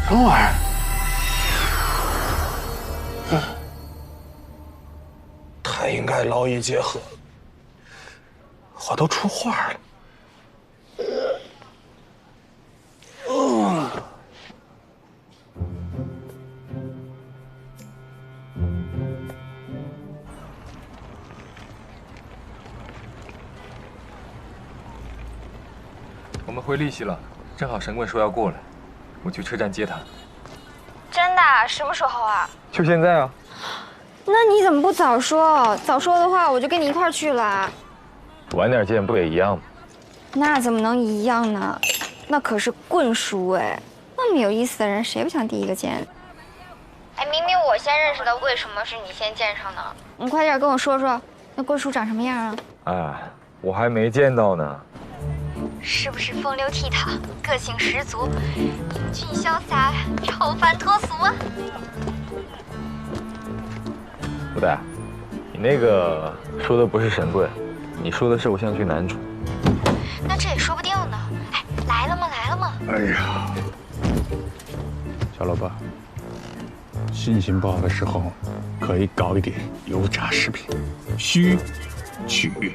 什么玩意儿？他应该劳逸结合，我都出画了。我们回利息了，正好神棍说要过来，我去车站接他。真的？什么时候啊？就现在啊。那你怎么不早说？早说的话，我就跟你一块儿去了。晚点见不也一样吗？那怎么能一样呢？那可是棍叔哎，那么有意思的人，谁不想第一个见？哎，明明我先认识的，为什么是你先见上呢？你快点跟我说说，那棍叔长什么样啊？哎，我还没见到呢。是不是风流倜傥、个性十足、英俊潇洒、超凡脱俗啊？不对，你那个说的不是神棍，你说的是偶像剧男主。那这也说不定呢。哎，来了吗？来了吗？哎呀，小老板，心情不好的时候可以搞一点油炸食品，虚取悦。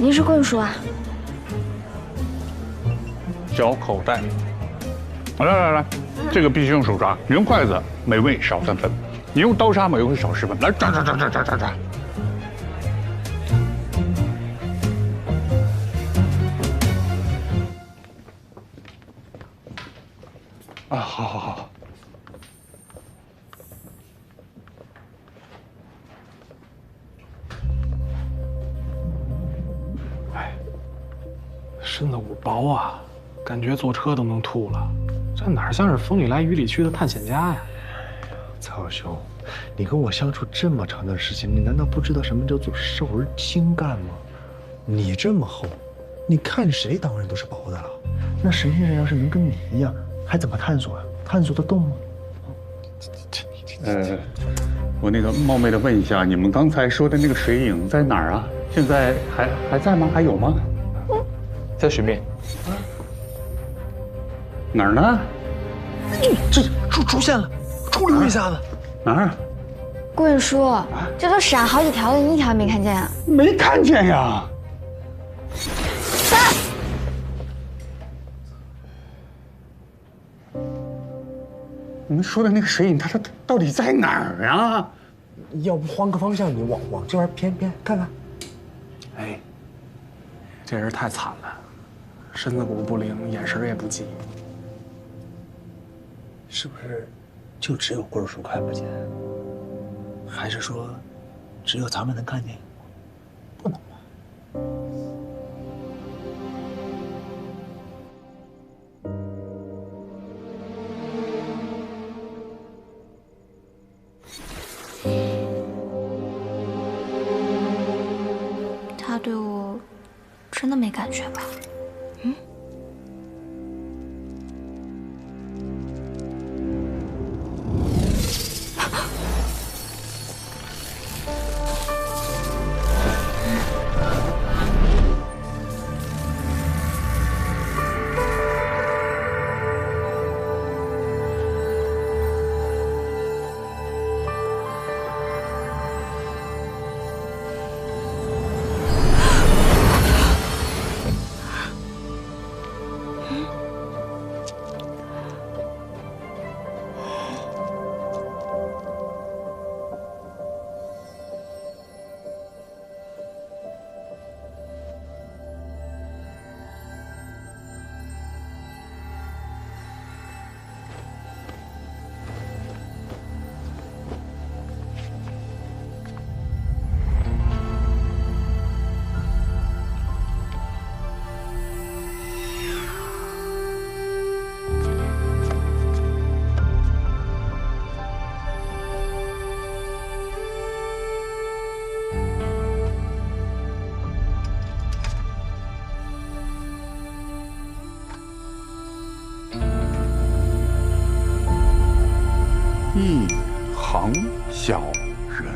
您是棍叔啊？小口袋。来，这个必须用手抓，你用筷子美味少3分，你用刀叉美味少10分。来抓。啊，好好好。哎，身子骨薄啊，感觉坐车都能吐了。这哪像是风里来雨里去的探险家呀？曹兄，你跟我相处这么长的时间，你难道不知道什么叫做瘦而精干吗？你这么厚，你看谁当然都是薄的了。那神仙人要是能跟你一样，还怎么探索呀？探索得动吗？我那个冒昧的问一下，你们刚才说的那个水影在哪儿啊？现在还在吗？还有吗？在水面。哪儿呢？这出现了，出溜一下子。哪儿？棍叔，这都闪好几条了，你一条没看见啊？没看见呀。你们说的那个水影，它到底在哪儿啊？要不换个方向，你往这边偏看看。哎，这人太惨了，身子骨不灵，眼神也不济。是不是就只有棍叔看不见？还是说，只有咱们能看见？不能吧？他对我真的没感觉吧？嗯。一行小人，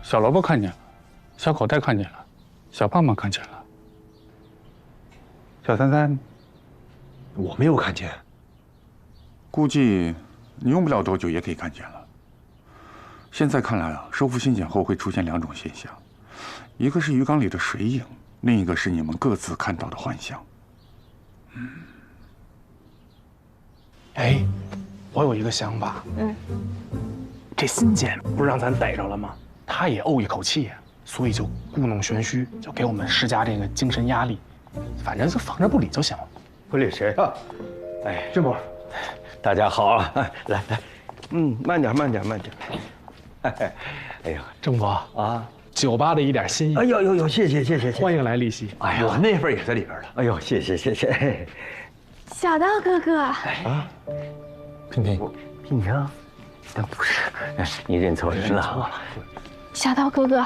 小萝卜看见了，小口袋看见了，小胖胖看见了，小三三，我没有看见。估计你用不了多久也可以看见了。现在看来啊，收复新检后会出现两种现象，一个是鱼缸里的水影，另一个是你们各自看到的幻象。哎，我有一个想法。这新检不是让咱逮着了吗？他也怄一口气呀，所以就故弄玄虚，就给我们施加这个精神压力。反正就放着不理就行了。不理谁啊？哎，郑伯，大家好啊！来，慢点。哎呀，郑伯啊，酒吧的一点心意。哎呦，谢谢，欢迎来丽溪。哎呀，我那份也在里边了。哎呦，谢谢。小道哥哥啊，萍萍，不是，你认错人了。小道哥哥，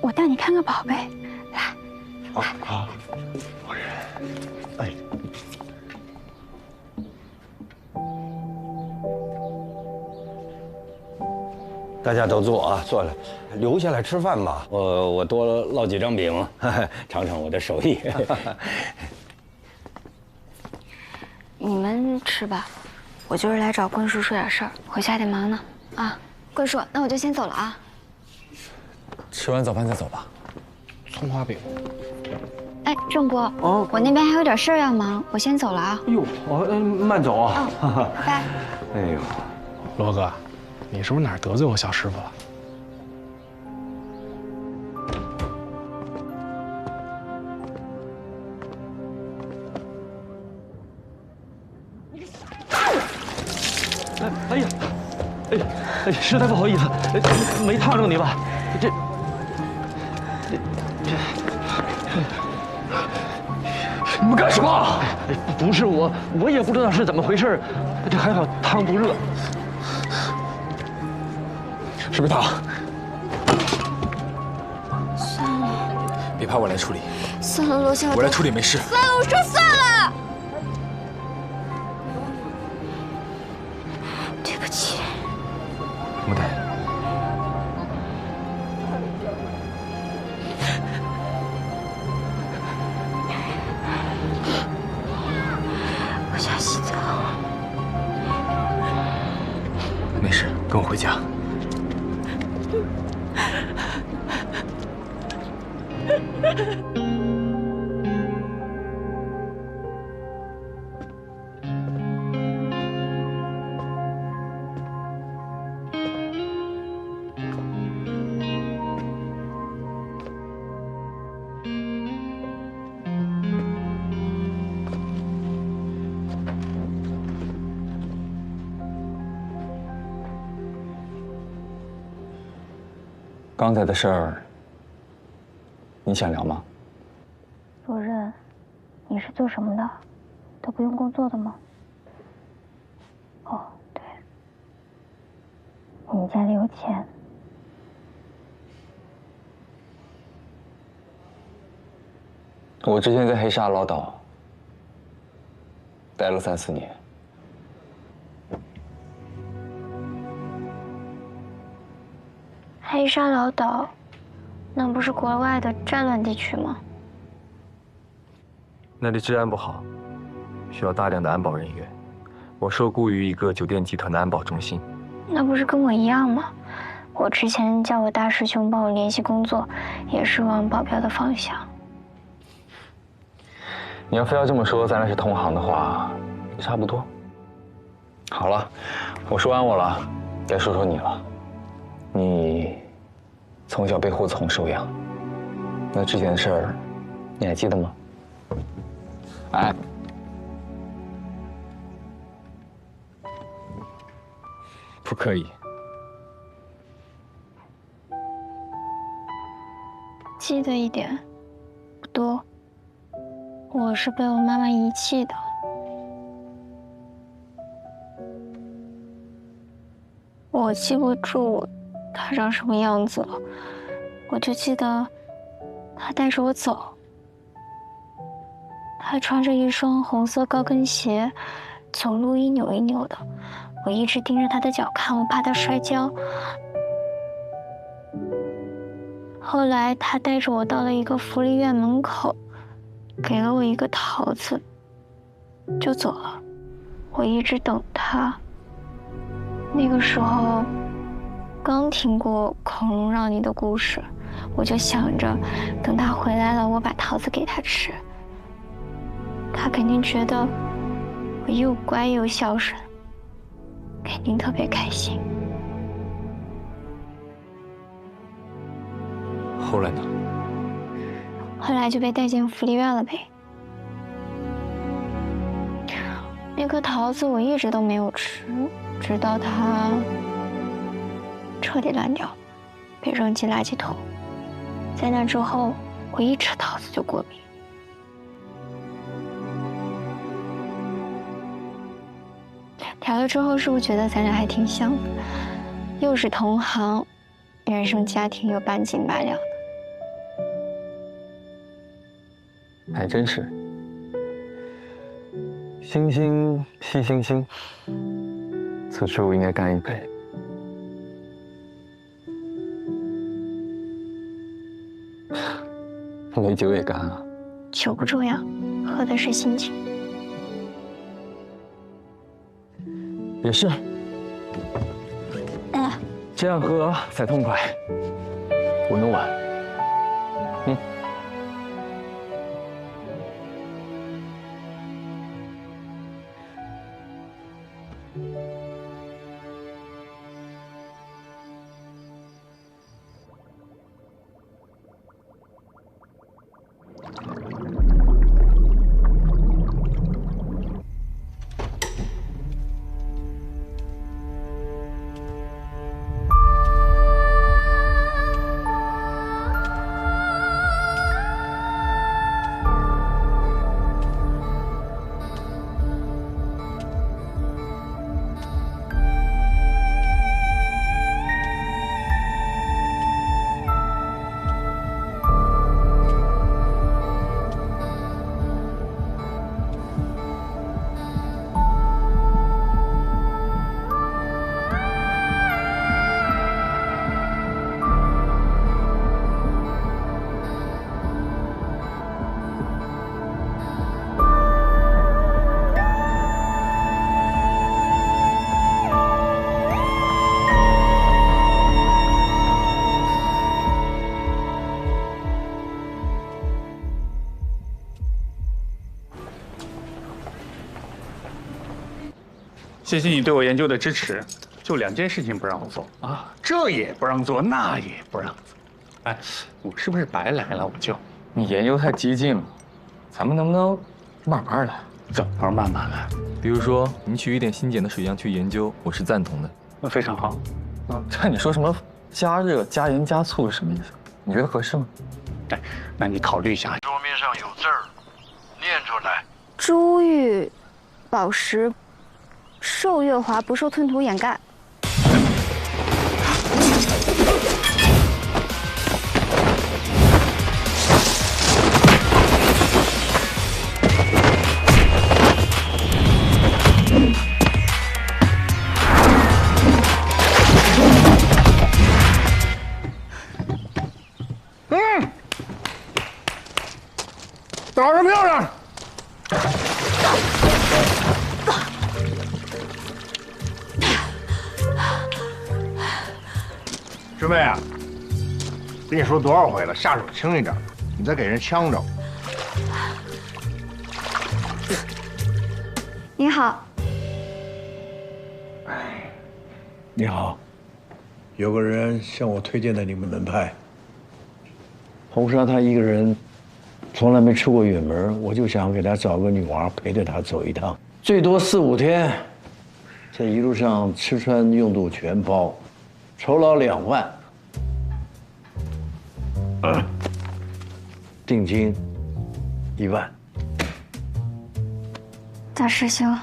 我带你看个宝贝，来。好，哎。大家都坐啊，坐了，留下来吃饭吧。我多烙几张饼，尝尝我的手艺。你们吃吧，我就是来找棍叔说点事儿，回去还得忙呢。啊，棍叔，那我就先走了啊。吃完早饭再走吧。葱花饼。哎，郑伯，我那边还有点事儿要忙，我先走了啊。哎呦，慢走啊。拜拜。哎呦，罗哥，你是不是哪儿得罪我小师傅了？哎呀，哎，实在不好意思，没烫着你吧？你们干什么？不是我也不知道是怎么回事，这还好汤不热。是不是他？算了，别怕，我来处理。算了，罗小东，我来处理，没事。算了，我说算了。对不起。莫代。我想洗澡。没事，跟我回家。刚才的事儿，你想聊吗？主任，你是做什么的？都不用工作的吗？哦，对，你们家里有钱。我之前在黑沙老岛待了3、4年。黑沙老岛，那不是国外的战乱地区吗？那里治安不好，需要大量的安保人员。我受雇于一个酒店集团的安保中心。那不是跟我一样吗？我之前叫我大师兄帮我联系工作，也是往保镖的方向。你要非要这么说，咱俩是同行的话，差不多。好了，我说完我了，该说说你了。你从小被胡子红收养，那之前的事儿，你还记得吗？哎，不可以。记得一点，不多。我是被我妈妈遗弃的。我记不住她长什么样子了，我就记得她带着我走。她穿着一双红色高跟鞋，走路一扭一扭的。我一直盯着她的脚看，我怕她摔跤。后来她带着我到了一个福利院门口，给了我一个桃子，就走了。我一直等她。那个时候刚听过孔融让梨的故事，我就想着等他回来了，我把桃子给他吃，他肯定觉得我又乖又孝顺，肯定特别开心。后来呢？后来就被带进福利院了呗。那颗桃子我一直都没有吃，直到它彻底烂掉，被扔进垃圾桶。在那之后，我一吃桃子就过敏。调了之后，是不是觉得咱俩还挺像的？又是同行，原生家庭又半斤八两的。还真是。星星惜星星，此处应该干一杯。连酒也干啊？酒不重要，喝的是心情。也是。这样喝才痛快。我弄碗。谢谢你对我研究的支持。就2件事情不让我做啊，这也不让做，那也不让做。哎，我是不是白来了？我就你研究太激进了，咱们能不能慢慢来？怎么慢慢来？比如说，你取一点新检的水样去研究，我是赞同的。那非常好。但你说什么加热、加盐、加醋是什么意思？你觉得合适吗？哎，那你考虑一下。桌面上有字儿，念出来。珠玉宝石，受月华，不受寸土掩盖。打得漂亮！师妹啊，跟你说多少回了，下手轻一点，你再给人呛着。你好，你好，有个人向我推荐的你们门派。红纱他一个人从来没出过远门，我就想给他找个女娃陪着他走一趟，最多4、5天，这一路上吃穿用度全包，酬劳2万，定金1万。大师兄，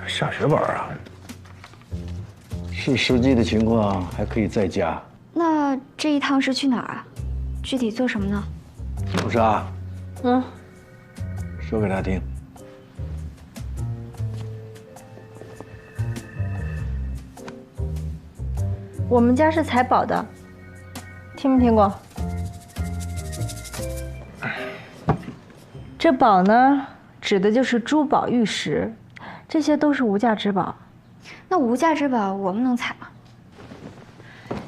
下血本啊？是实际的情况，还可以再加。那这一趟是去哪儿啊？具体做什么呢？红纱，说给他听。我们家是采宝的，听没听过？这宝呢，指的就是珠宝玉石，这些都是无价之宝。那无价之宝我们能采吗？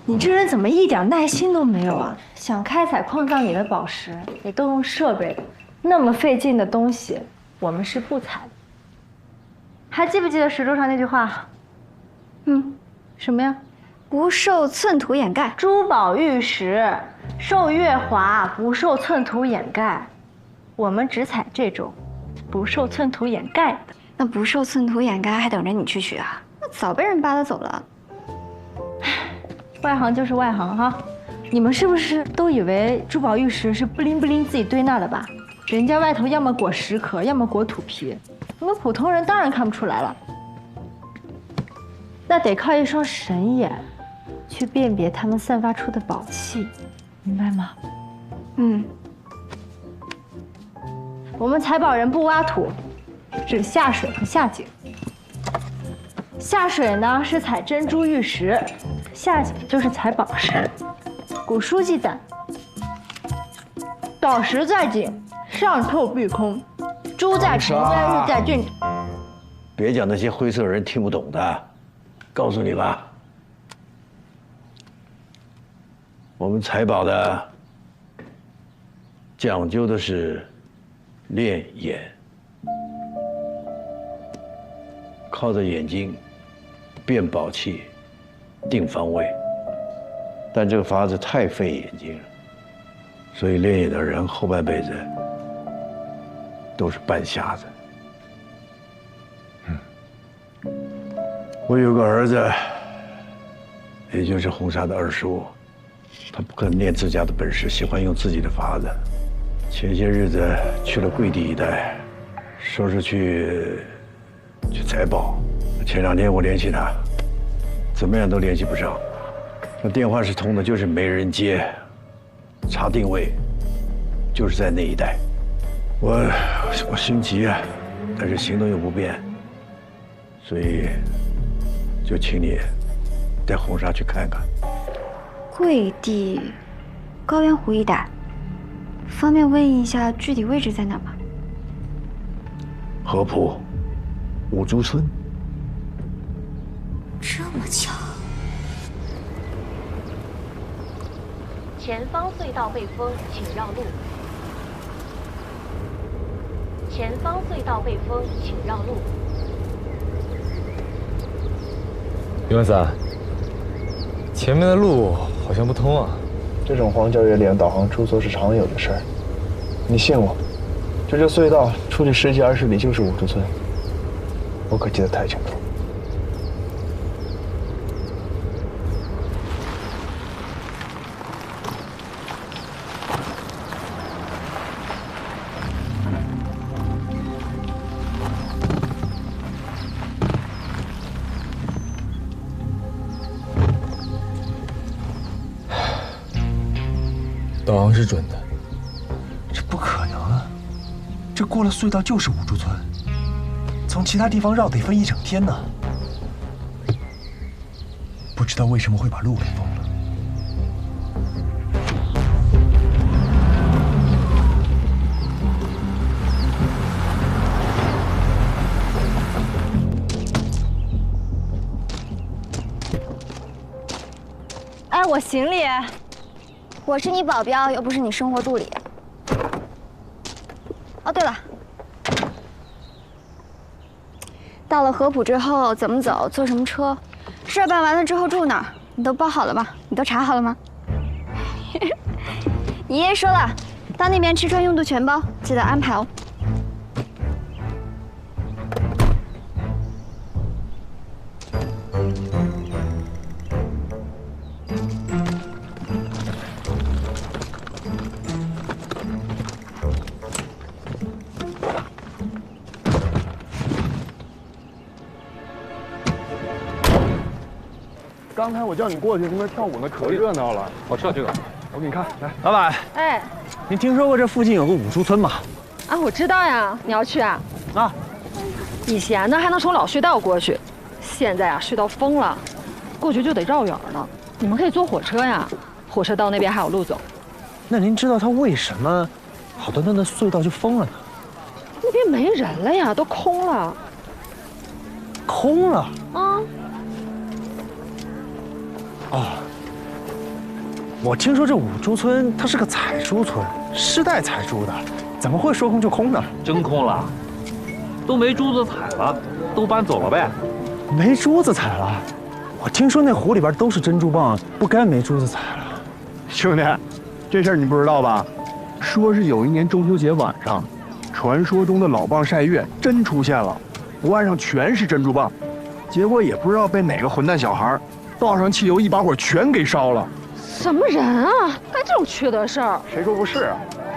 你这人怎么一点耐心都没有啊？想开采矿藏里的宝石，也都用设备的，那么费劲的东西，我们是不采的。还记不记得石头上那句话？什么呀？不受寸土掩盖。珠宝玉石，受月华，不受寸土掩盖。我们只采这种不受寸土掩盖的。那不受寸土掩盖还等着你去取啊？那早被人扒拉走了。外行就是外行哈，你们是不是都以为珠宝玉石是不灵不灵自己堆那的吧？人家外头要么裹石壳，要么裹土皮，我们普通人当然看不出来了。那得靠一双神眼，去辨别它们散发出的宝气，明白吗？我们采宝人不挖土，只下水和下井。下水呢是采珍珠玉石，下井就是采宝石。古书记载，宝石在井，上透碧空；珠在尘间，日在郡。别讲那些灰色人听不懂的，告诉你吧，我们采宝的讲究的是练眼，靠着眼睛辨宝器、定方位，但这个法子太费眼睛了，所以练眼的人后半辈子都是半瞎子。我有个儿子，也就是红纱的二叔，他不肯练自家的本事，喜欢用自己的法子。前些日子去了桂地一带，说是去采宝。前2天我联系他，怎么样都联系不上。那电话是通的，就是没人接。查定位，就是在那一带。我心急啊，但是行动又不便，所以就请你带红纱去看看。桂地、高原湖一带，方便问一下具体位置在哪吗？合浦、五竹村。这么巧。前方隧道被封，请绕路。前方隧道被封，请绕路。刘三，前面的路好像不通啊。这种荒郊野岭导航出错是常有的事儿。你信我，这隧道出去10几20里就是五竹村，我可记得太清楚。导航是准的，这不可能啊！这过了隧道就是五竹村，从其他地方绕得分1整天呢。不知道为什么会把路给封了。哎，我行李。我是你保镖，又不是你生活助理。哦，对了，到了合浦之后怎么走，坐什么车，事儿办完了之后住哪儿，你都包好了吗？你都查好了吗？你爷爷说了，到那边吃穿用度全包，记得安排哦。刚才我叫你过去，那边跳舞呢，可热闹了。我知道这个，我给你看，来，老板，哎，您听说过这附近有个五竹村吗？啊，我知道呀，你要去啊？啊，以前呢还能从老隧道过去，现在啊隧道封了，过去就得绕远了。你们可以坐火车呀，火车到那边还有路走。那您知道他为什么好端端的隧道就封了呢？那边没人了呀，都空了。空了？啊。哦，我听说这五竹村它是个采珠村，世代采珠的，怎么会说空就空呢？真空了，都没珠子采了，都搬走了呗。没珠子采了？我听说那湖里边都是珍珠蚌，不该没珠子采了。兄弟，这事儿你不知道吧？说是有一年中秋节晚上，传说中的老蚌晒月真出现了，湖岸上全是珍珠蚌，结果也不知道被哪个混蛋小孩倒上汽油，一把火全给烧了。什么人啊，干这种缺德事儿？谁说不是啊？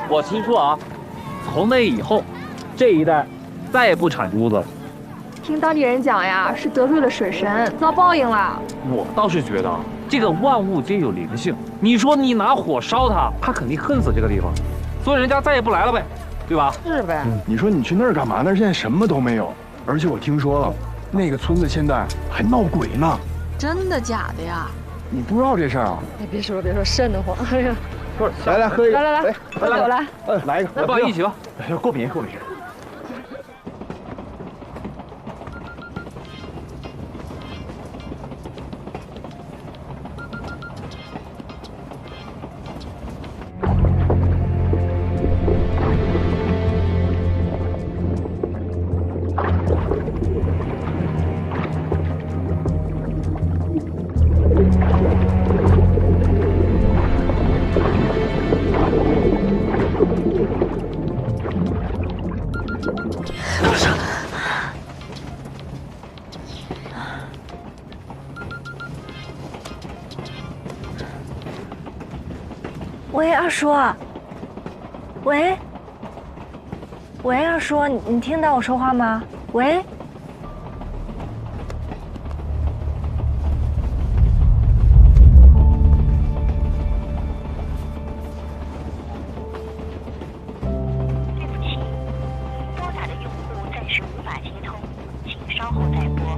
我听说啊，从那以后，这一带再也不产珠子了。听当地人讲呀，是得罪了水神，遭报应了。我倒是觉得这个万物皆有灵性，你说你拿火烧它，它肯定恨死这个地方，所以人家再也不来了呗，对吧？是呗。你说你去那儿干嘛？那儿现在什么都没有，而且我听说了，那个村子现在还闹鬼呢。真的假的呀？你不知道这事儿啊？哎，别说瘆得慌。哎呀，不是，来喝一个，来，我来。来一个，来吧，一起吧。哎，过敏。喂，二叔。喂，二叔，你听到我说话吗？喂。对不起，拨打的用户暂时无法接通，请稍后再拨。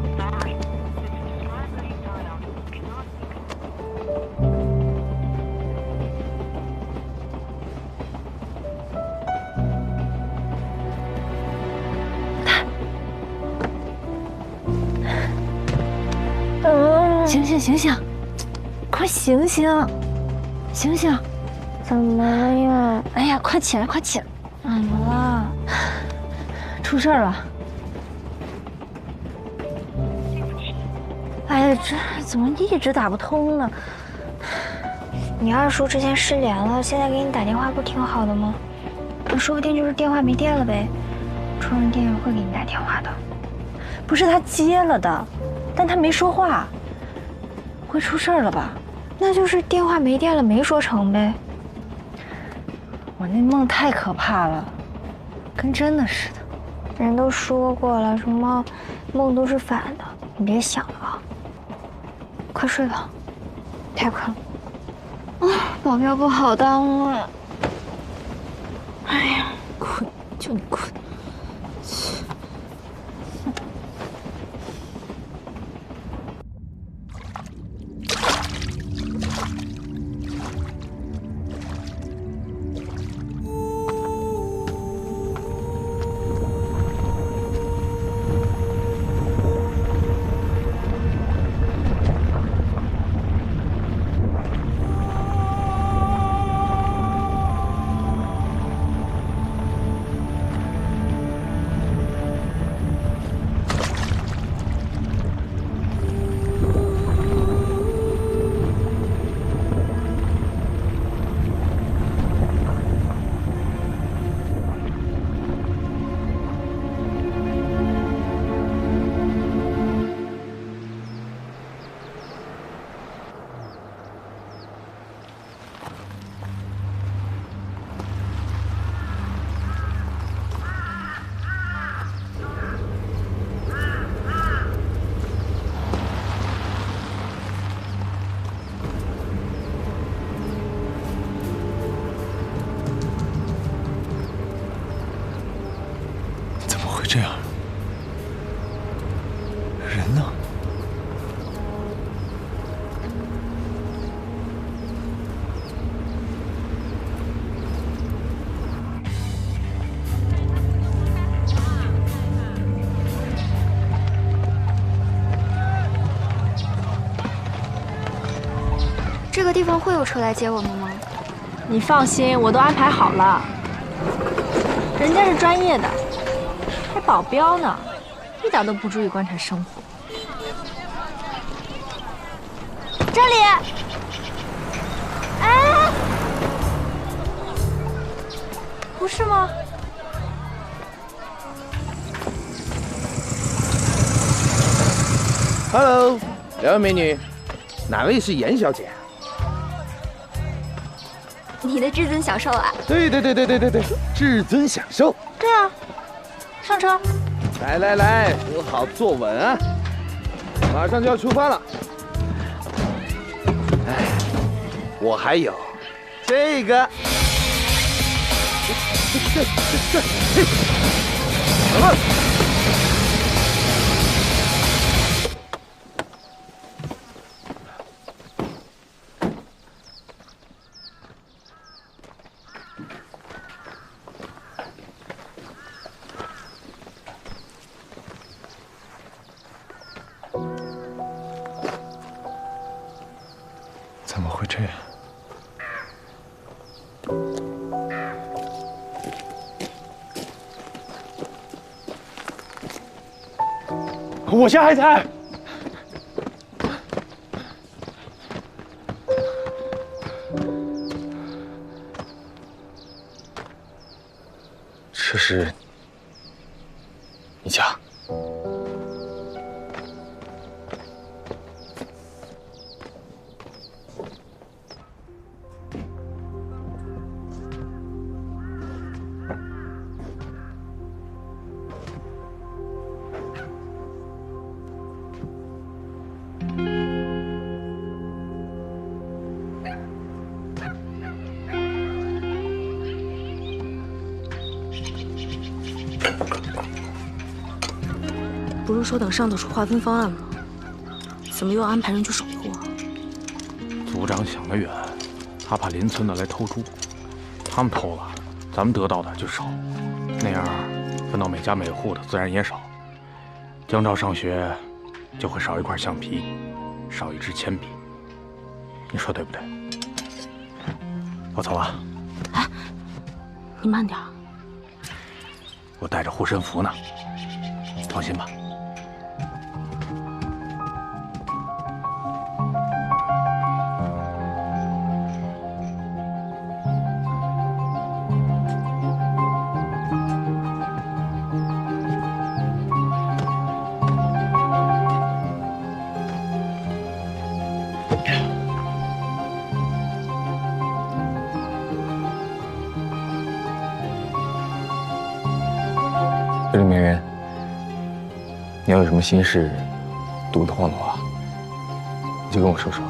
醒醒，快醒醒，怎么了呀？哎呀，快起来！怎么了？出事了！哎呀，这怎么一直打不通呢？你二叔之前失联了，现在给你打电话不挺好的吗？那说不定就是电话没电了呗。充上电会给你打电话的。不是他接了的，但他没说话，会出事了吧？那就是电话没电了，没说成呗。我那梦太可怕了，跟真的似的。人都说过了，什么梦都是反的，你别想了啊。快睡吧，太困了。保镖不好当啊。哎呀，困就你困。这样，人呢？这个地方会有车来接我们吗？你放心，我都安排好了，人家是专业的。还保镖呢，一点都不注意观察生活。这里，哎，不是吗？Hello， 两位美女，哪位是严小姐？你的至尊享受啊！对，至尊享受。对啊。上车！来，扶好坐稳啊！马上就要出发了。哎，我还有这个，好了。怎么会这样？我家还在。这是你家。不是说等上头出划分方案吗？怎么又安排人去守护啊？组长想得远，他怕邻村的来偷猪，他们偷了，咱们得到的就少，那样分到每家每户的自然也少。江照上学就会少一块橡皮，少一支铅笔，你说对不对？我走了。哎，你慢点。我带着护身符呢，放心吧。这里没人，你要有什么心事，堵得慌的话，你就跟我说说。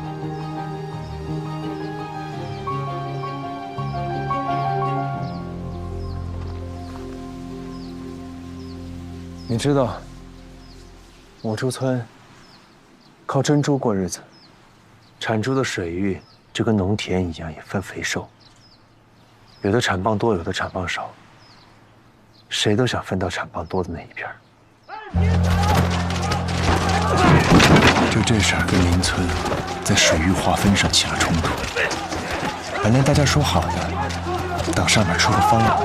你知道，我驻村靠珍珠过日子，产出的水域就跟农田一样，也分肥瘦，有的产棒多，有的产棒少。谁都想分到产棒多的那一片。就这事儿跟邻村在水域划分上起了冲突。本来大家说好的，等上面出个方案，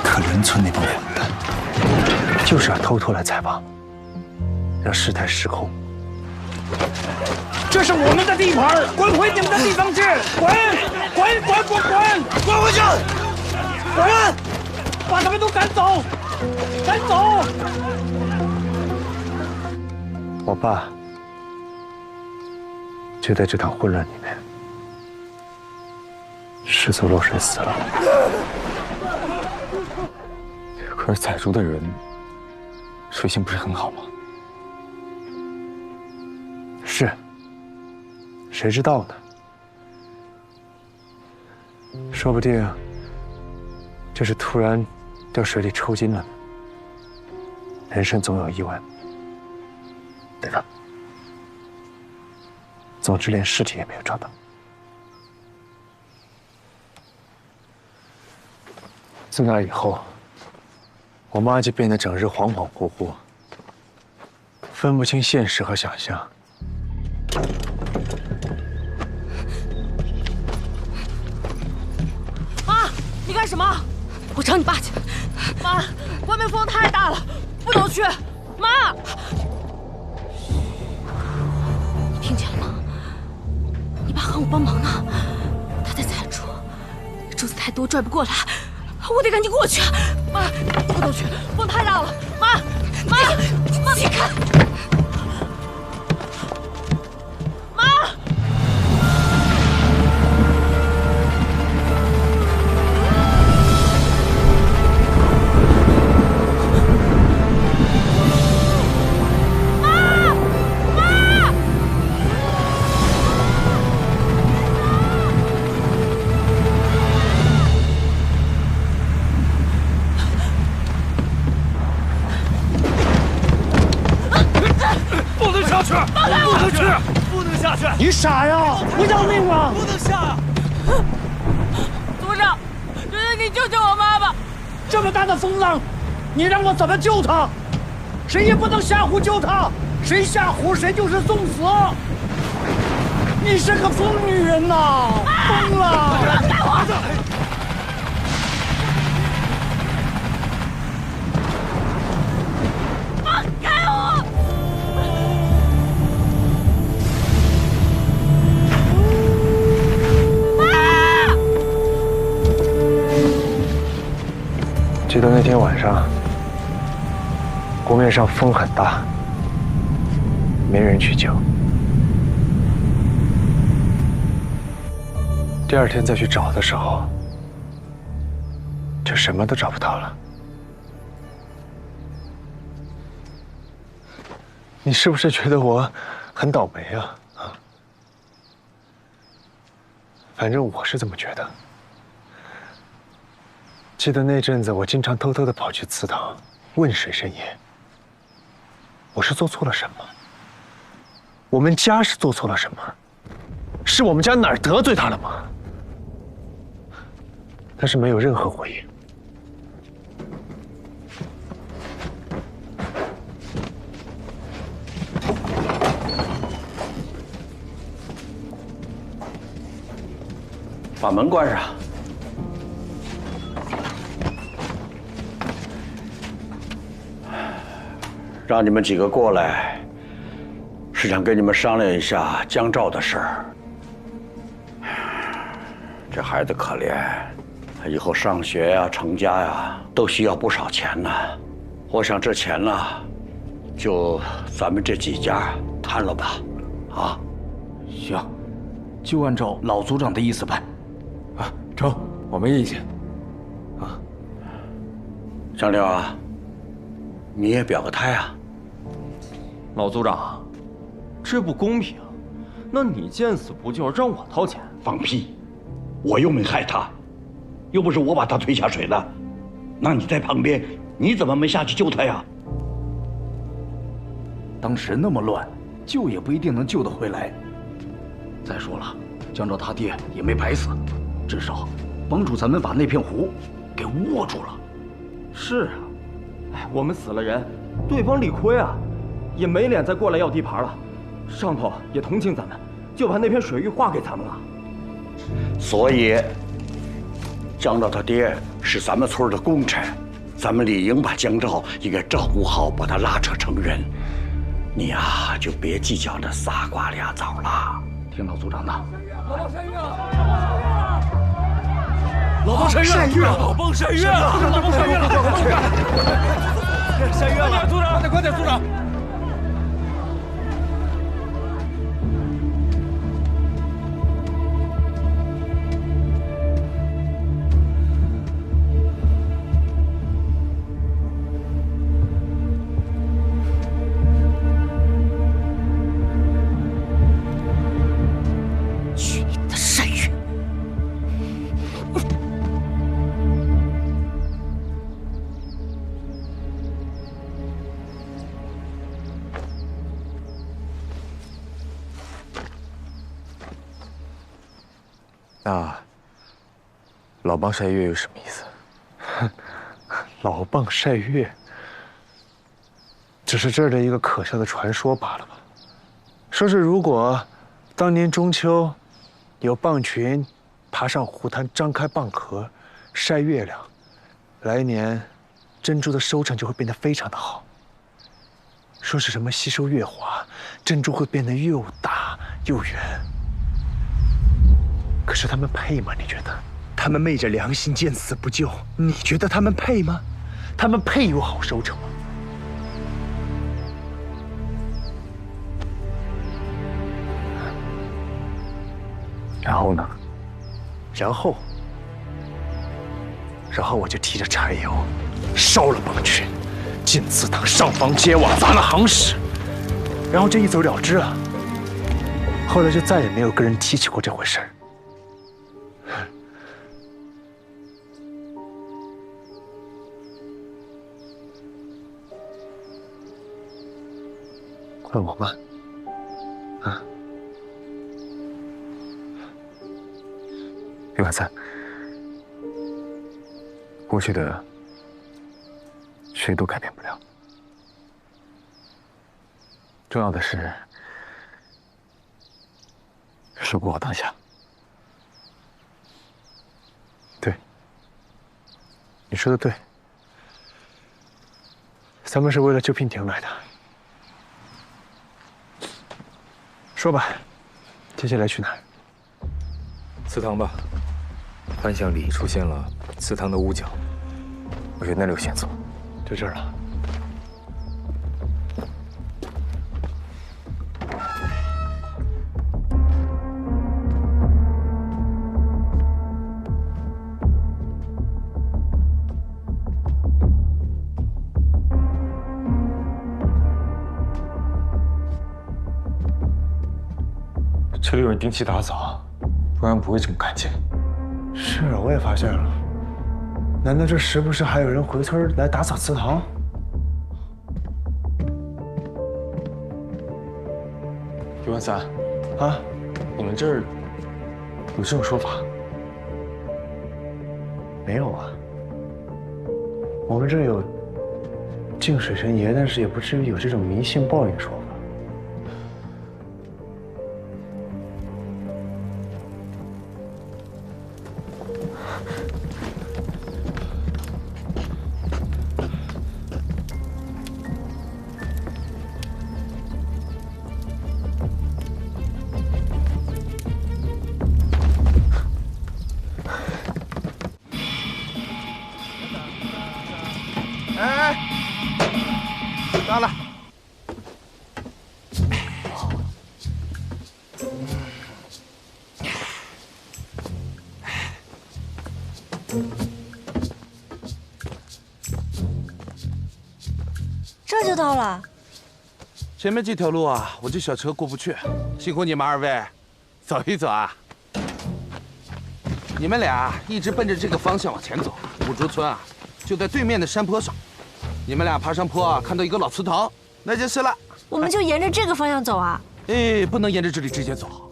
可邻村那帮混蛋就是要偷偷来采棒，让事态失控。这是我们的地盘，滚回你们的地方去！滚！滚回去！滚！把他们都赶走！赶走！我爸就在这趟混乱里面失足落水死了。可是采竹的人水性不是很好吗？是，谁知道呢？说不定就是突然掉水里抽筋了呢。人生总有意外，对吧？总之连尸体也没有找到。自那以后，我妈就变得整日恍恍惚惚，分不清现实和想象。妈，你干什么？我找你爸去。妈，外面风太大了，不能去。妈，你听见了吗？你爸喊我帮忙呢，他在采竹，竹子太多拽不过来，我得赶紧过去。妈，不能去，风太大了。妈，你自己看。你傻呀！不要命吗？不能下！组长，求求你救救我妈吧！这么大的风浪，你让我怎么救她？谁也不能吓唬救她，谁吓唬谁就是送死。你是个疯女人呐！疯了！放开我！放开我！记得那天晚上，湖面上风很大，没人去救。第二天再去找的时候，就什么都找不到了。你是不是觉得我很倒霉啊？反正我是这么觉得。记得那阵子，我经常偷偷的跑去祠堂，问水神爷：“我是做错了什么？我们家是做错了什么？是我们家哪儿得罪他了吗？”但是没有任何回应。把门关上。让你们几个过来，是想跟你们商量一下江照的事儿。这孩子可怜，他以后上学呀、成家呀，都需要不少钱呢。我想这钱呢，就咱们这几家摊了吧，啊？行，就按照老组长的意思办。啊，成，我没意见。啊，张六啊，你也表个态啊。老组长，这不公平。那你见死不救，让我掏钱？放屁！我又没害他，又不是我把他推下水的。那你在旁边，你怎么没下去救他呀？当时那么乱，救也不一定能救得回来。再说了，江照他爹也没白死，至少帮助咱们把那片湖给握住了。是啊，哎，我们死了人，对方理亏啊，也没脸再过来要地盘了。上头也同情咱们，就把那片水域划给咱们了。所以，江照他爹是咱们村的功臣，咱们理应把江照应该照顾好，把他拉扯成人。你呀，就别计较那仨瓜俩枣了。听老组长的。老帮山月，老帮山月，老帮山月了，快去！山月了，组长，快点，组长！那老蚌晒月又是什么意思？老蚌晒月，只是这儿的一个可笑的传说罢了吧？说是如果当年中秋有蚌群爬上湖滩，张开蚌壳晒月亮，来年珍珠的收成就会变得非常的好。说是什么吸收越滑，珍珠会变得又大又圆。可是他们配吗？你觉得？他们昧着良心见死不救，你觉得他们配吗？他们配有好收成吗？然后呢？然后我就提着柴油，烧了蚌群，进祠堂上房揭瓦，砸了行室，然后就一走了之了。后来就再也没有跟人提起过这回事儿。怪我吗？啊？刘万三，过去的谁都改变不了，重要的是过好当下。对，你说的对，咱们是为了救娉婷来的。说吧，接下来去哪儿？祠堂吧。幻象里出现了祠堂的屋角，我觉得那里有线索。就这儿了。这里有人定期打扫，不然不会这么干净。是啊，我也发现了。难道这时不时还有人回村来打扫祠堂？刘万三，啊，你们这儿有这种说法？没有啊。我们这儿有敬水神爷，但是也不至于有这种迷信报应的说法。好了。这就到了。前面这条路啊，我这小车过不去，辛苦你们二位，走一走啊。你们俩一直奔着这个方向往前走，五竹村啊，就在对面的山坡上。你们俩爬上坡啊，看到一个老祠堂，那就是了。我们就沿着这个方向走啊？哎，不能沿着这里直接走，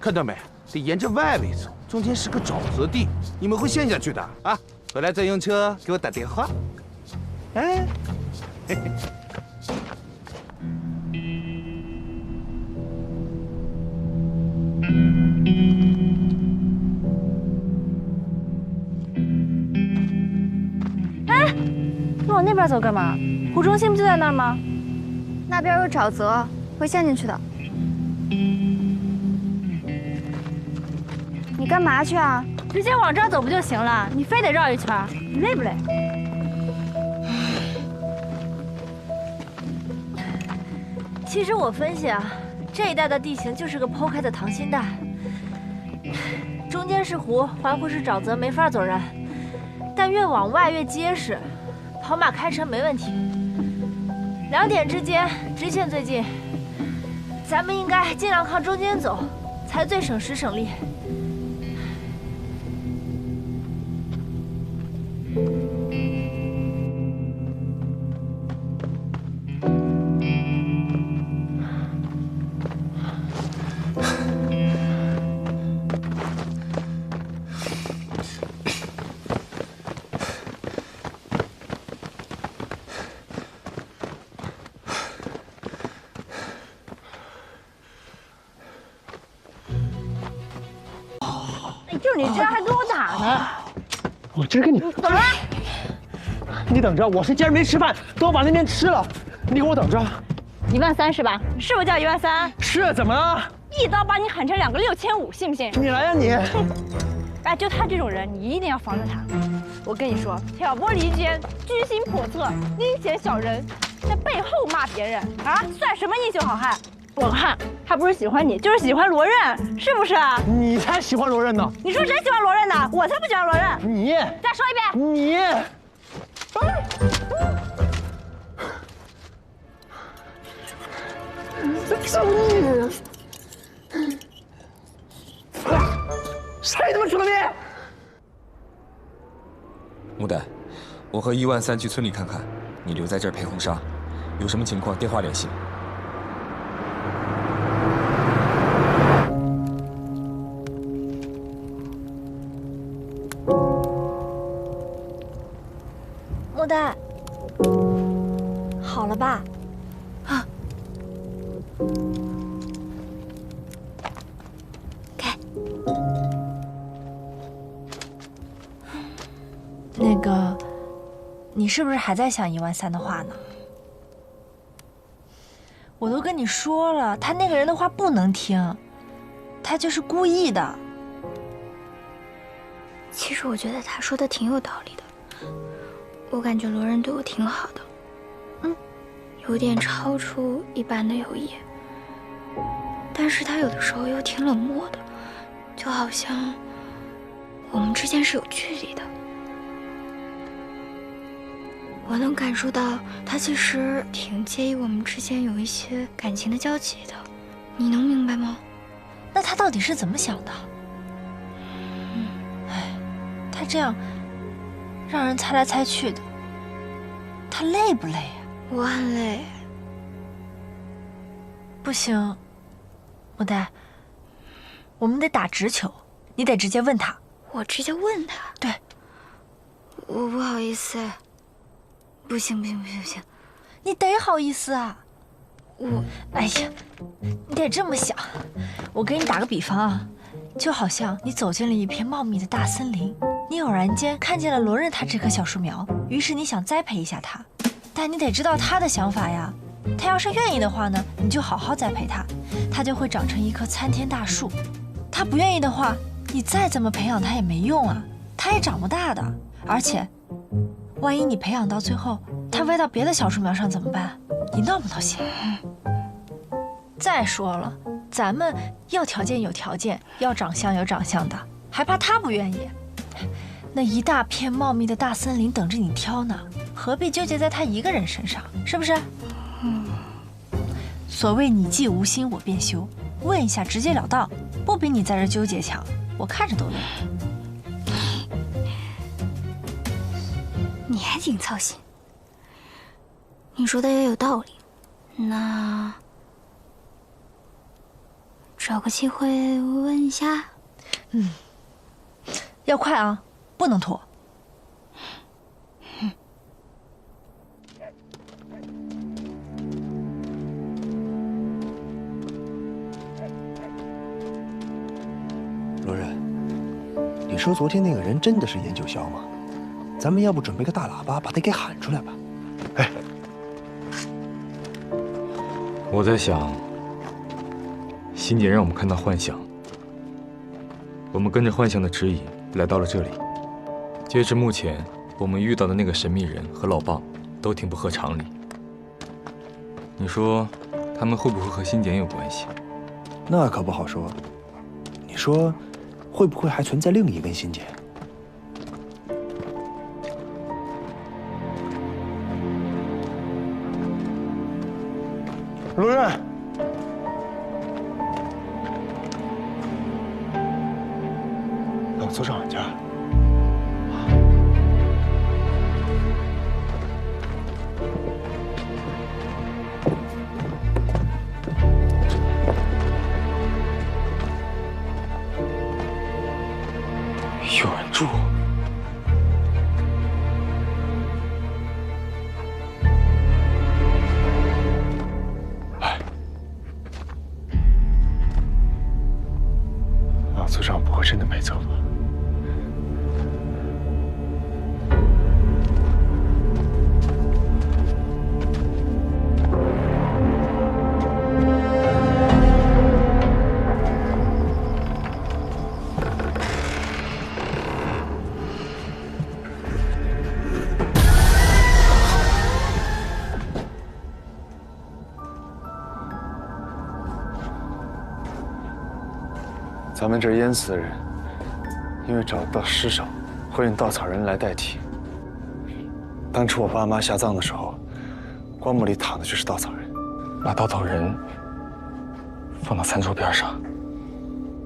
看到没？得沿着外围走，中间是个沼泽地，你们会陷下去的啊！回来再用车给我打电话。哎，嘿嘿。哎，你往那边走干嘛？湖中心不就在那儿吗？那边有沼泽，会陷进去的。你干嘛去啊？直接往这儿走不就行了？你非得绕一圈，你累不累？其实我分析啊，这一带的地形就是个剖开的溏心蛋，中间是湖，环湖是沼泽，没法走人。但越往外越结实，跑马开车没问题。两点之间直线最近，咱们应该尽量靠中间走，才最省时省力。就是你这样还跟我打呢！我今儿跟你怎么了？你等着，我是今儿没吃饭，等我把那面吃了，你给我等着。13000是吧？是不是叫13000？是，怎么了？一刀把你砍成2个6500，信不信？你来呀你！哎，就他这种人，你一定要防着他。我跟你说，挑拨离间、居心叵测、阴险小人，在背后骂别人啊，算什么英雄好汉？我看他不是喜欢你，就是喜欢罗刃，是不是啊？你才喜欢罗刃呢！你说谁喜欢罗刃呢？我才不喜欢罗刃！你再说一遍！你。找你！谁他妈出了命？木代，我和13000去村里看看，你留在这儿陪红纱，有什么情况电话联系。木代，好了吧？啊，给。那个，你是不是还在想13000的话呢？我都跟你说了，他那个人的话不能听，他就是故意的。其实我觉得他说的挺有道理的。我感觉罗刃对我挺好的，有点超出一般的友谊，但是他有的时候又挺冷漠的，就好像我们之间是有距离的。我能感受到他其实挺介意我们之间有一些感情的交集的，你能明白吗？那他到底是怎么想的？哎，他这样让人猜来猜去的，他累不累呀？我很累。不行，木代，我们得打直球，你得直接问他。我直接问他？对。我不好意思。不行，你得好意思啊！哎呀，你得这么想。我给你打个比方啊，就好像你走进了一片茂密的大森林，你偶然间看见了罗刃他这棵小树苗，于是你想栽培一下它，但你得知道他的想法呀。他要是愿意的话呢，你就好好栽培它，它就会长成一棵参天大树。他不愿意的话，你再怎么培养它也没用啊，它也长不大的。而且，万一你培养到最后，他歪到别的小树苗上怎么办？你闹不闹心？再说了，咱们要条件有条件，要长相有长相的，还怕他不愿意？那一大片茂密的大森林等着你挑呢，何必纠结在他一个人身上？是不是？所谓你既无心，我便休。问一下，直截了当，不比你在这纠结强。我看着都累。你还挺操心。你说的也有道理，那找个机会问一下。要快啊，不能拖。罗忍，你说昨天那个人真的是严九霄吗？咱们要不准备个大喇叭把他给喊出来吧？哎，我在想，欣姐让我们看到幻象，我们跟着幻象的指引来到了这里。截至目前，我们遇到的那个神秘人和老棒都挺不合常理。你说，他们会不会和欣姐有关系？那可不好说。你说，会不会还存在另一根心结？罗忍，老组长家。有人住。老组长不会真的没走吧？咱们这淹死的人，因为找不到尸首，会用稻草人来代替。当初我爸妈下葬的时候，棺木里躺的就是稻草人，把稻草人放到餐桌边上，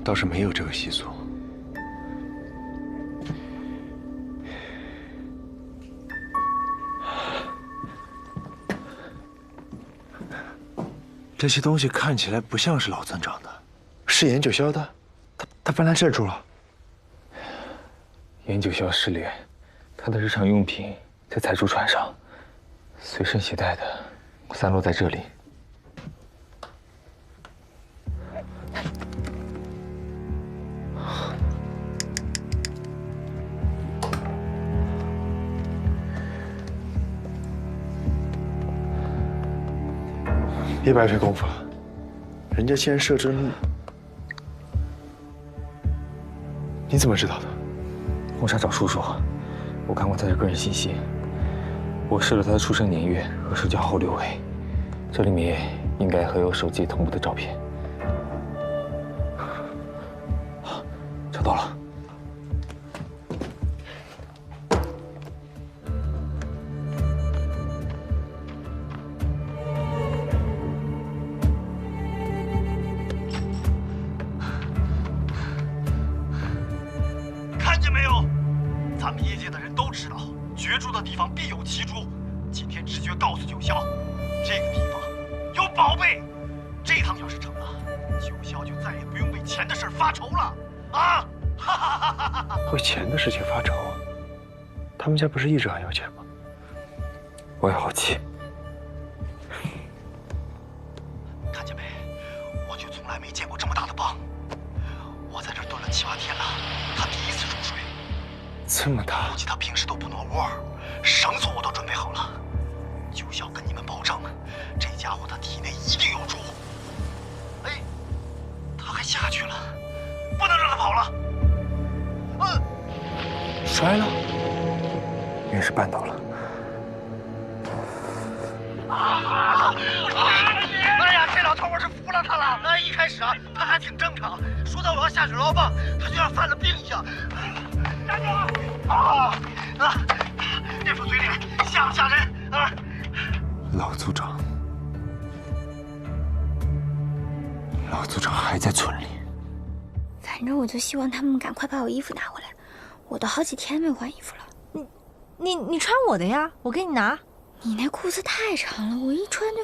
倒是没有这个习俗。这些东西看起来不像是老村长的，是严九霄的。他搬来这儿住了。严九霄失联，他的日常用品在财主船上，随身携带的散落在这里。别白费功夫了，人家既然设置了密，你怎么知道的？红纱找叔叔，我看过他的个人信息，我试了他的出生年月和手机号6位，这里面应该还有手机同步的照片。找到了。看见没有？咱们业界的人都知道，绝珠的地方必有奇珠。今天直觉告诉九霄，这个地方有宝贝。这趟要是成了，九霄就再也不用为钱的事发愁了啊！哈哈哈哈哈！为钱的事情发愁？他们家不是一直很有钱吗？我也好奇。看见没？我就从来没见过这么大的蚌。我在这蹲了7、8天了，他第一次入水。这么大？估计他平时都不挪窝，绳索我都准备好了。九霄跟你们保证，这家伙的体内一定有珠。哎，他还下去了，不能让他跑了。摔了？应该是绊倒了。始啊，他还挺正常，说到我要下水捞棒，他就像犯了病一样。站住！那副嘴脸吓不吓人啊？老组长还在村里。反正我就希望他们赶快把我衣服拿回来，我都好几天没换衣服了。你穿我的呀，我给你拿。你那裤子太长了，我一穿就……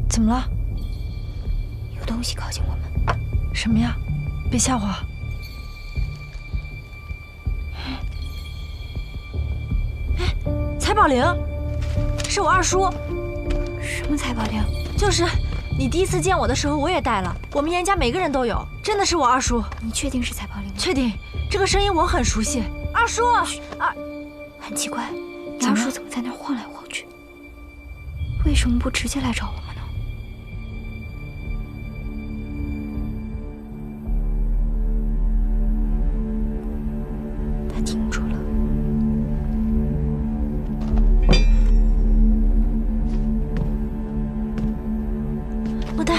怎么了？有东西靠近我们。什么呀？别吓我。哎，财宝铃，是我二叔。什么财宝铃？就是你第一次见我的时候，我也戴了。我们严家每个人都有，真的是我二叔。你确定是财宝铃吗？确定，这个声音我很熟悉。二叔，很奇怪，你二叔怎么在那儿晃来晃去？为什么不直接来找我们呢？他停住了。莫代。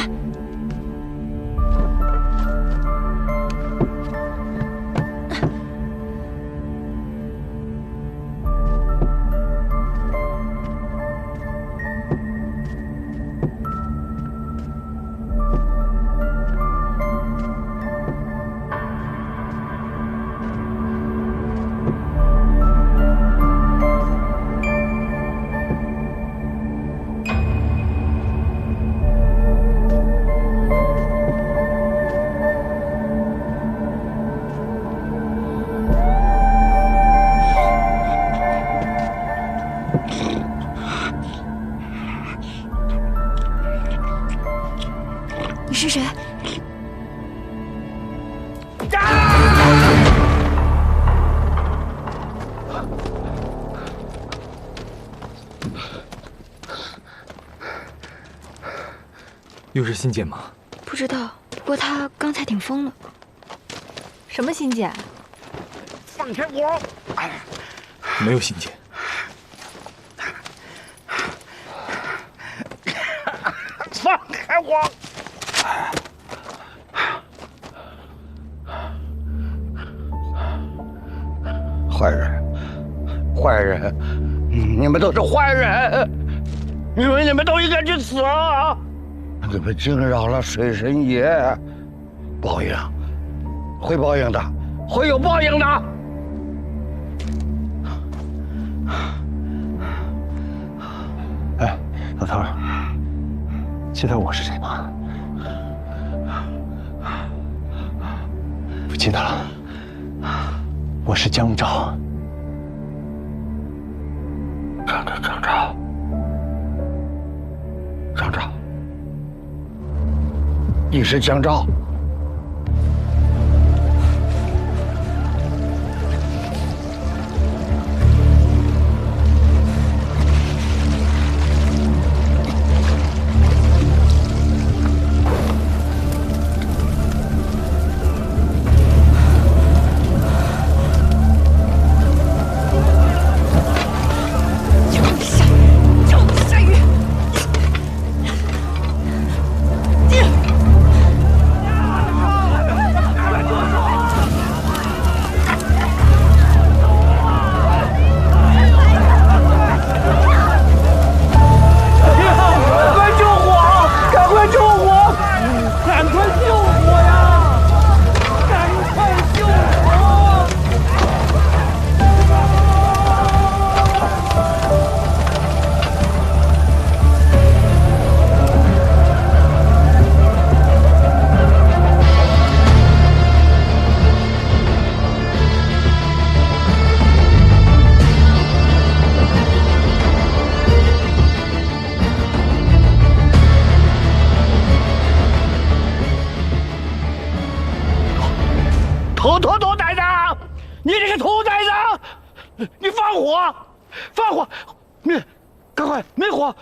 你是谁？又是欣姐吗？不知道，不过他刚才挺疯的。什么欣姐？放开我！没有欣姐。放开我！坏人，坏人，你们都是坏人！你们都应该去死啊！你们惊扰了水神爷，报应会报应的，会有报应的。哎，老头儿，记得我是谁吗？不记得了。我是江昭。张昭，你是江昭？兔崽子！你这个兔崽子！你放火！放火！赶快灭火！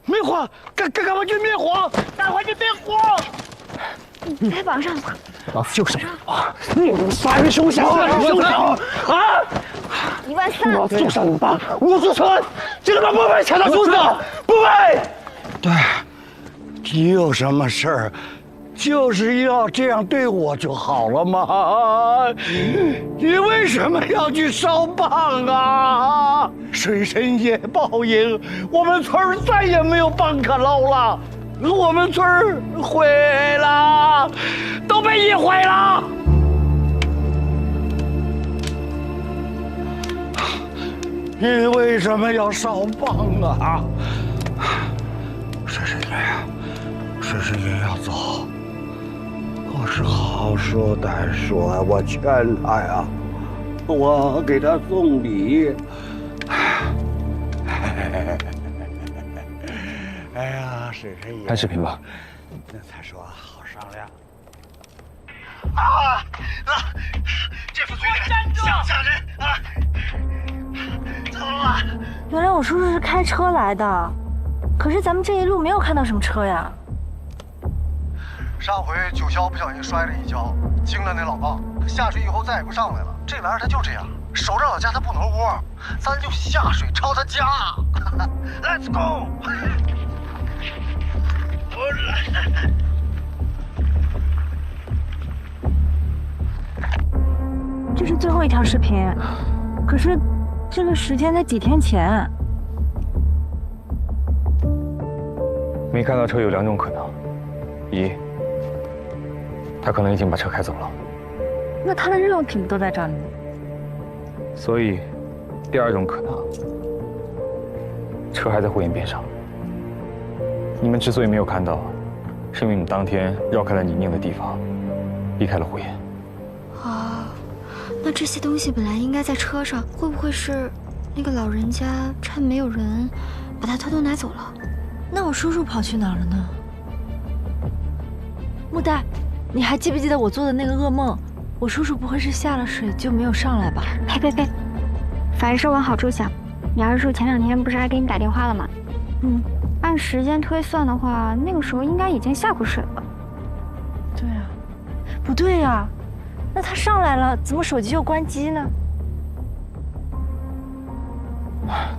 灭火！赶快去灭火！赶快去灭火！你在绑上！老子就是你杀人凶手！凶手！啊！13000！老子就上你爸吴子春，这他妈不配抢到凶手！不配！对，你有什么事儿，就是要这样对我就好了吗？你为什么要去烧棒啊？水深夜报应，我们村儿再也没有棒可捞了，我们村儿毁了，都被你毁了。你为什么要烧棒啊？水深夜呀，水深夜要走。我是好说歹说，我劝他呀，我给他送礼。哎呀，水深夜，看视频吧。那才说好商量。这副嘴脸像不像人啊？怎么了？原来我叔叔是开车来的，可是咱们这一路没有看到什么车呀。上回九霄不小心摔了一跤，惊了那老棒，下水以后再也不上来了。这玩意儿他就这样，守着老家他不能窝，咱就下水抄他家。Let's go！ 这是最后一条视频，可是这个时间才几天前。没看到车有2种可能：一，他可能已经把车开走了；那他的任务品都在这里。所以，第2种可能，车还在护岩边上。你们之所以没有看到，是因为你们当天绕开了泥泞的地方，离开了护岩。啊，那这些东西本来应该在车上，会不会是那个老人家趁没有人，把它偷偷拿走了？那我叔叔跑去哪儿了呢？木代，你还记不记得我做的那个噩梦？我叔叔不会是下了水就没有上来吧？呸呸呸！凡事往好处想，你二叔前2天不是还给你打电话了吗？按时间推算的话，那个时候应该已经下过水了。对啊，不对呀，那他上来了，怎么手机又关机呢？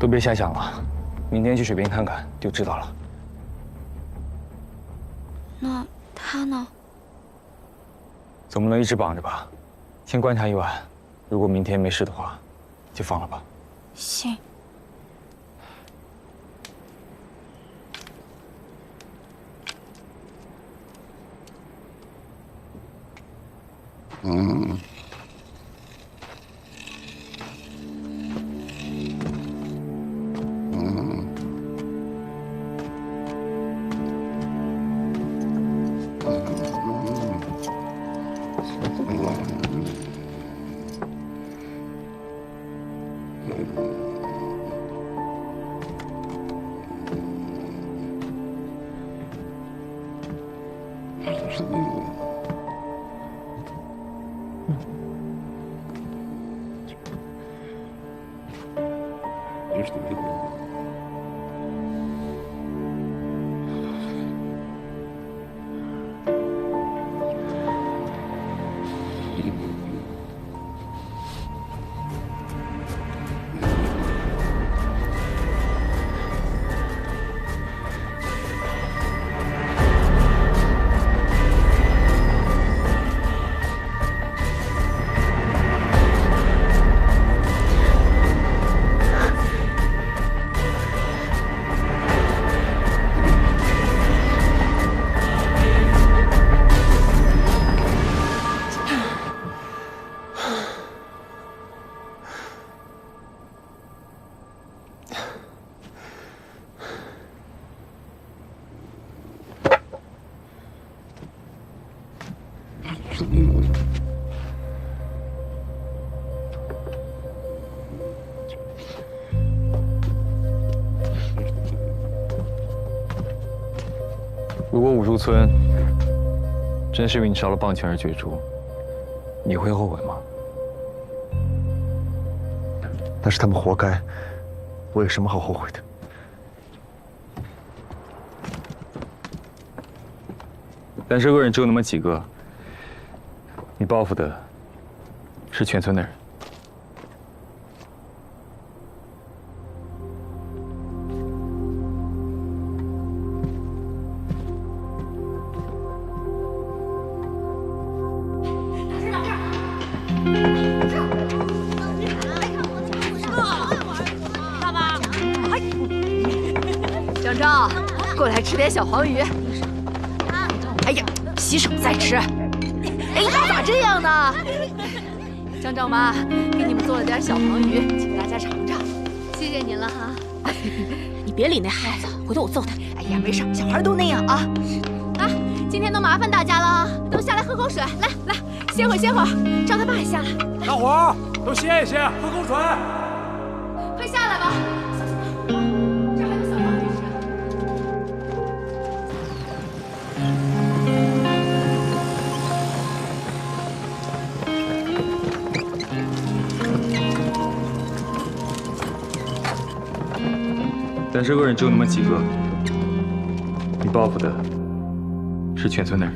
都别瞎想了，明天去水边看看就知道了。那他呢？总不能一直绑着吧？先观察一晚，如果明天没事的话，就放了吧。行。如果五树村真是因为你烧了棒泉而绝株，你会后悔吗？那是他们活该，我有什么好后悔的？但是恶人只有那么几个，你报复的是全村的人。爸爸，江昭，过来吃点小黄鱼。哎呀，洗手再吃。哎呀，咋这样呢？江昭妈给你们做了点小黄鱼，请大家尝尝。谢谢您了哈。你别理那孩子，回头我揍他。哎呀，没事，小孩都那样啊。啊，今天都麻烦大家了，都下来喝口水。来来，歇会儿歇会儿。赵他爸也下来。大伙儿都歇一歇，喝口水。快下来吧。这还有小黄鱼吃。但是恶人只有那么几个，你报复的是全村的人。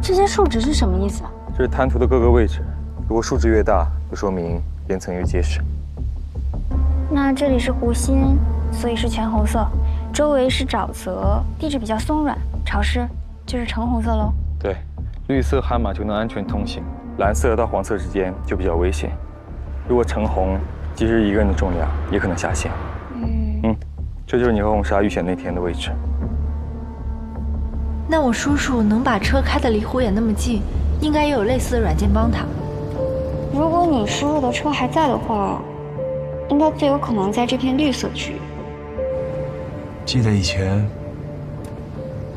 这些数值是什么意思啊？这是滩涂的各个位置，如果数值越大，就说明岩层越结实。那这里是湖心，所以是全红色；周围是沼泽，地质比较松软潮湿，就是橙红色喽。对，绿色悍马就能安全通行，蓝色到黄色之间就比较危险。如果橙红，即使一个人的重量也可能下陷。这就是你和红纱遇险那天的位置。那我叔叔能把车开得离湖眼那么近，应该也有类似的软件帮他。如果你叔叔的车还在的话，应该最有可能在这片绿色区域。记得以前，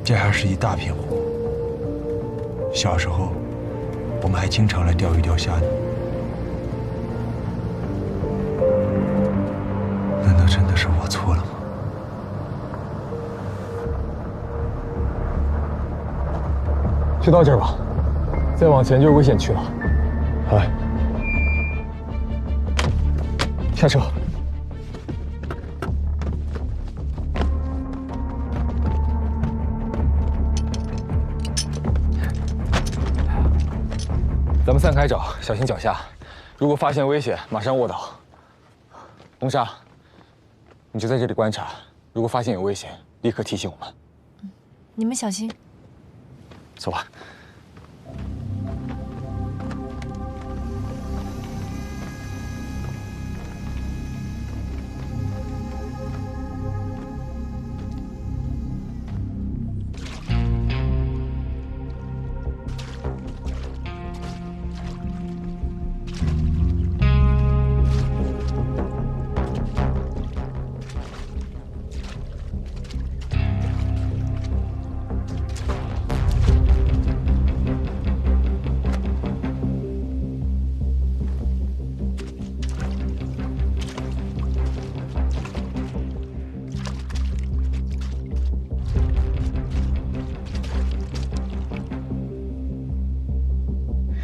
这还是一大片湖。小时候，我们还经常来钓鱼钓虾呢。难道真的是我错了吗？就到这儿吧，再往前就是危险区了。来，下车。咱们散开找，小心脚下。如果发现危险，马上卧倒。红纱，你就在这里观察，如果发现有危险，立刻提醒我们。你们小心。走吧。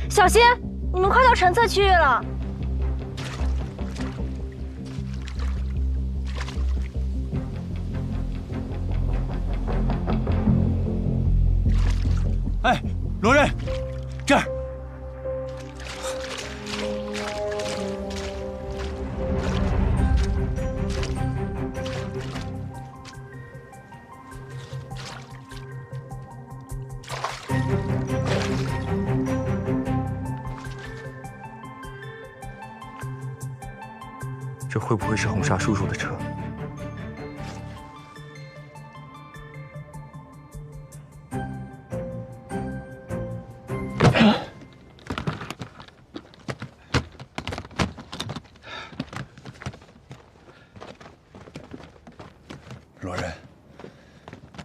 小心！你们快到橙色区域了。哎，罗瑞，这儿。这会不会是红纱叔叔的车？罗仁，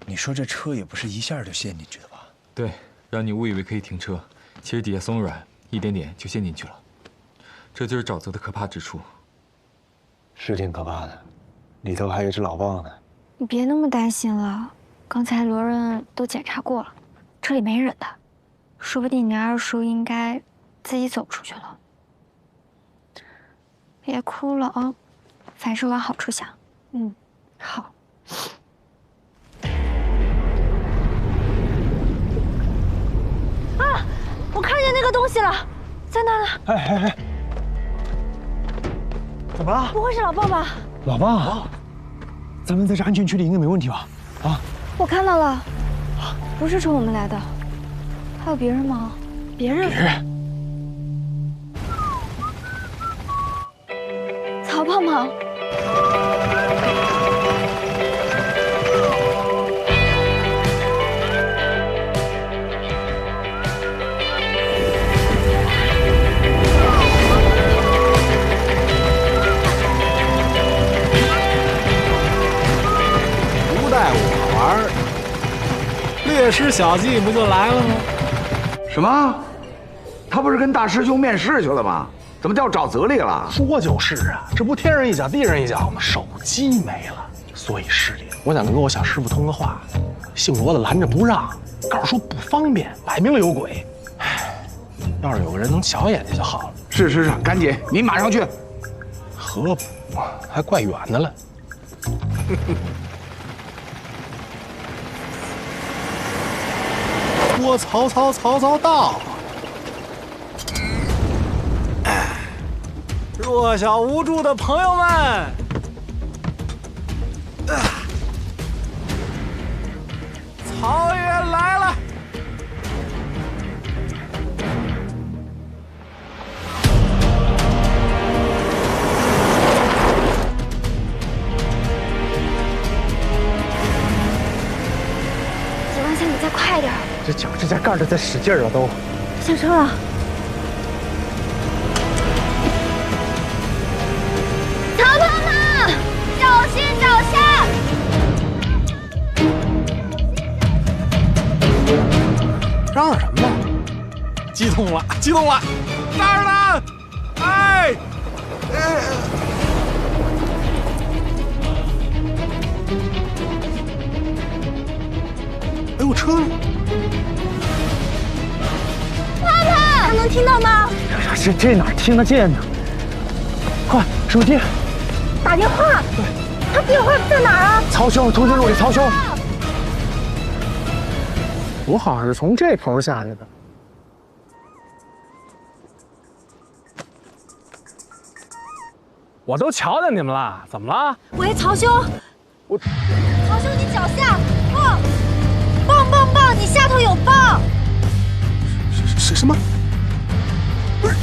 你说这车也不是一下就陷进去的吧？对，让你误以为可以停车，其实底下松软，一点点就陷进去了。这就是沼泽的可怕之处。是挺可怕的，里头还有一只老豹呢。你别那么担心了，刚才罗仁都检查过了，车里没人的，说不定你二叔应该自己走出去了。别哭了啊，凡事往好处想。嗯，好。啊！我看见那个东西了，在那呢。哎，怎么了？不会是老豹吧？老豹，咱们在这安全区里应该没问题吧？啊！我看到了，不是冲我们来的，还有别人吗？别人？曹胖胖。不带我玩，略施小计不就来了吗？什么？他不是跟大师兄面试去了吗？怎么掉沼泽里了？说就是啊，这不天上一脚地上一脚吗？手机没了，所以失联。我想跟我小师傅通个话，姓罗的拦着不让，告诉说不方便，摆明了有鬼。唉，要是有个人能瞧眼睛就好了。是，赶紧，你马上去。河浦还怪远的了。说曹操，曹操到。弱小无助的朋友们，曹爷来了！几万下，你再快点！这脚指甲盖都在使劲了，都下车了。曹胖胖，小心脚下！嚷嚷什么呢？激动了，激动了！这儿呢！哎，哎呦，车呢？胖胖，他能听到吗？这哪听得见呢？快，手机！打电话。对，他电话在哪儿啊？曹兄，通讯录里曹兄。我好像是从这头下去的。我都瞧见你们了，怎么了？喂，曹兄。曹兄，你脚下棒，你下头有棒。什么？不是。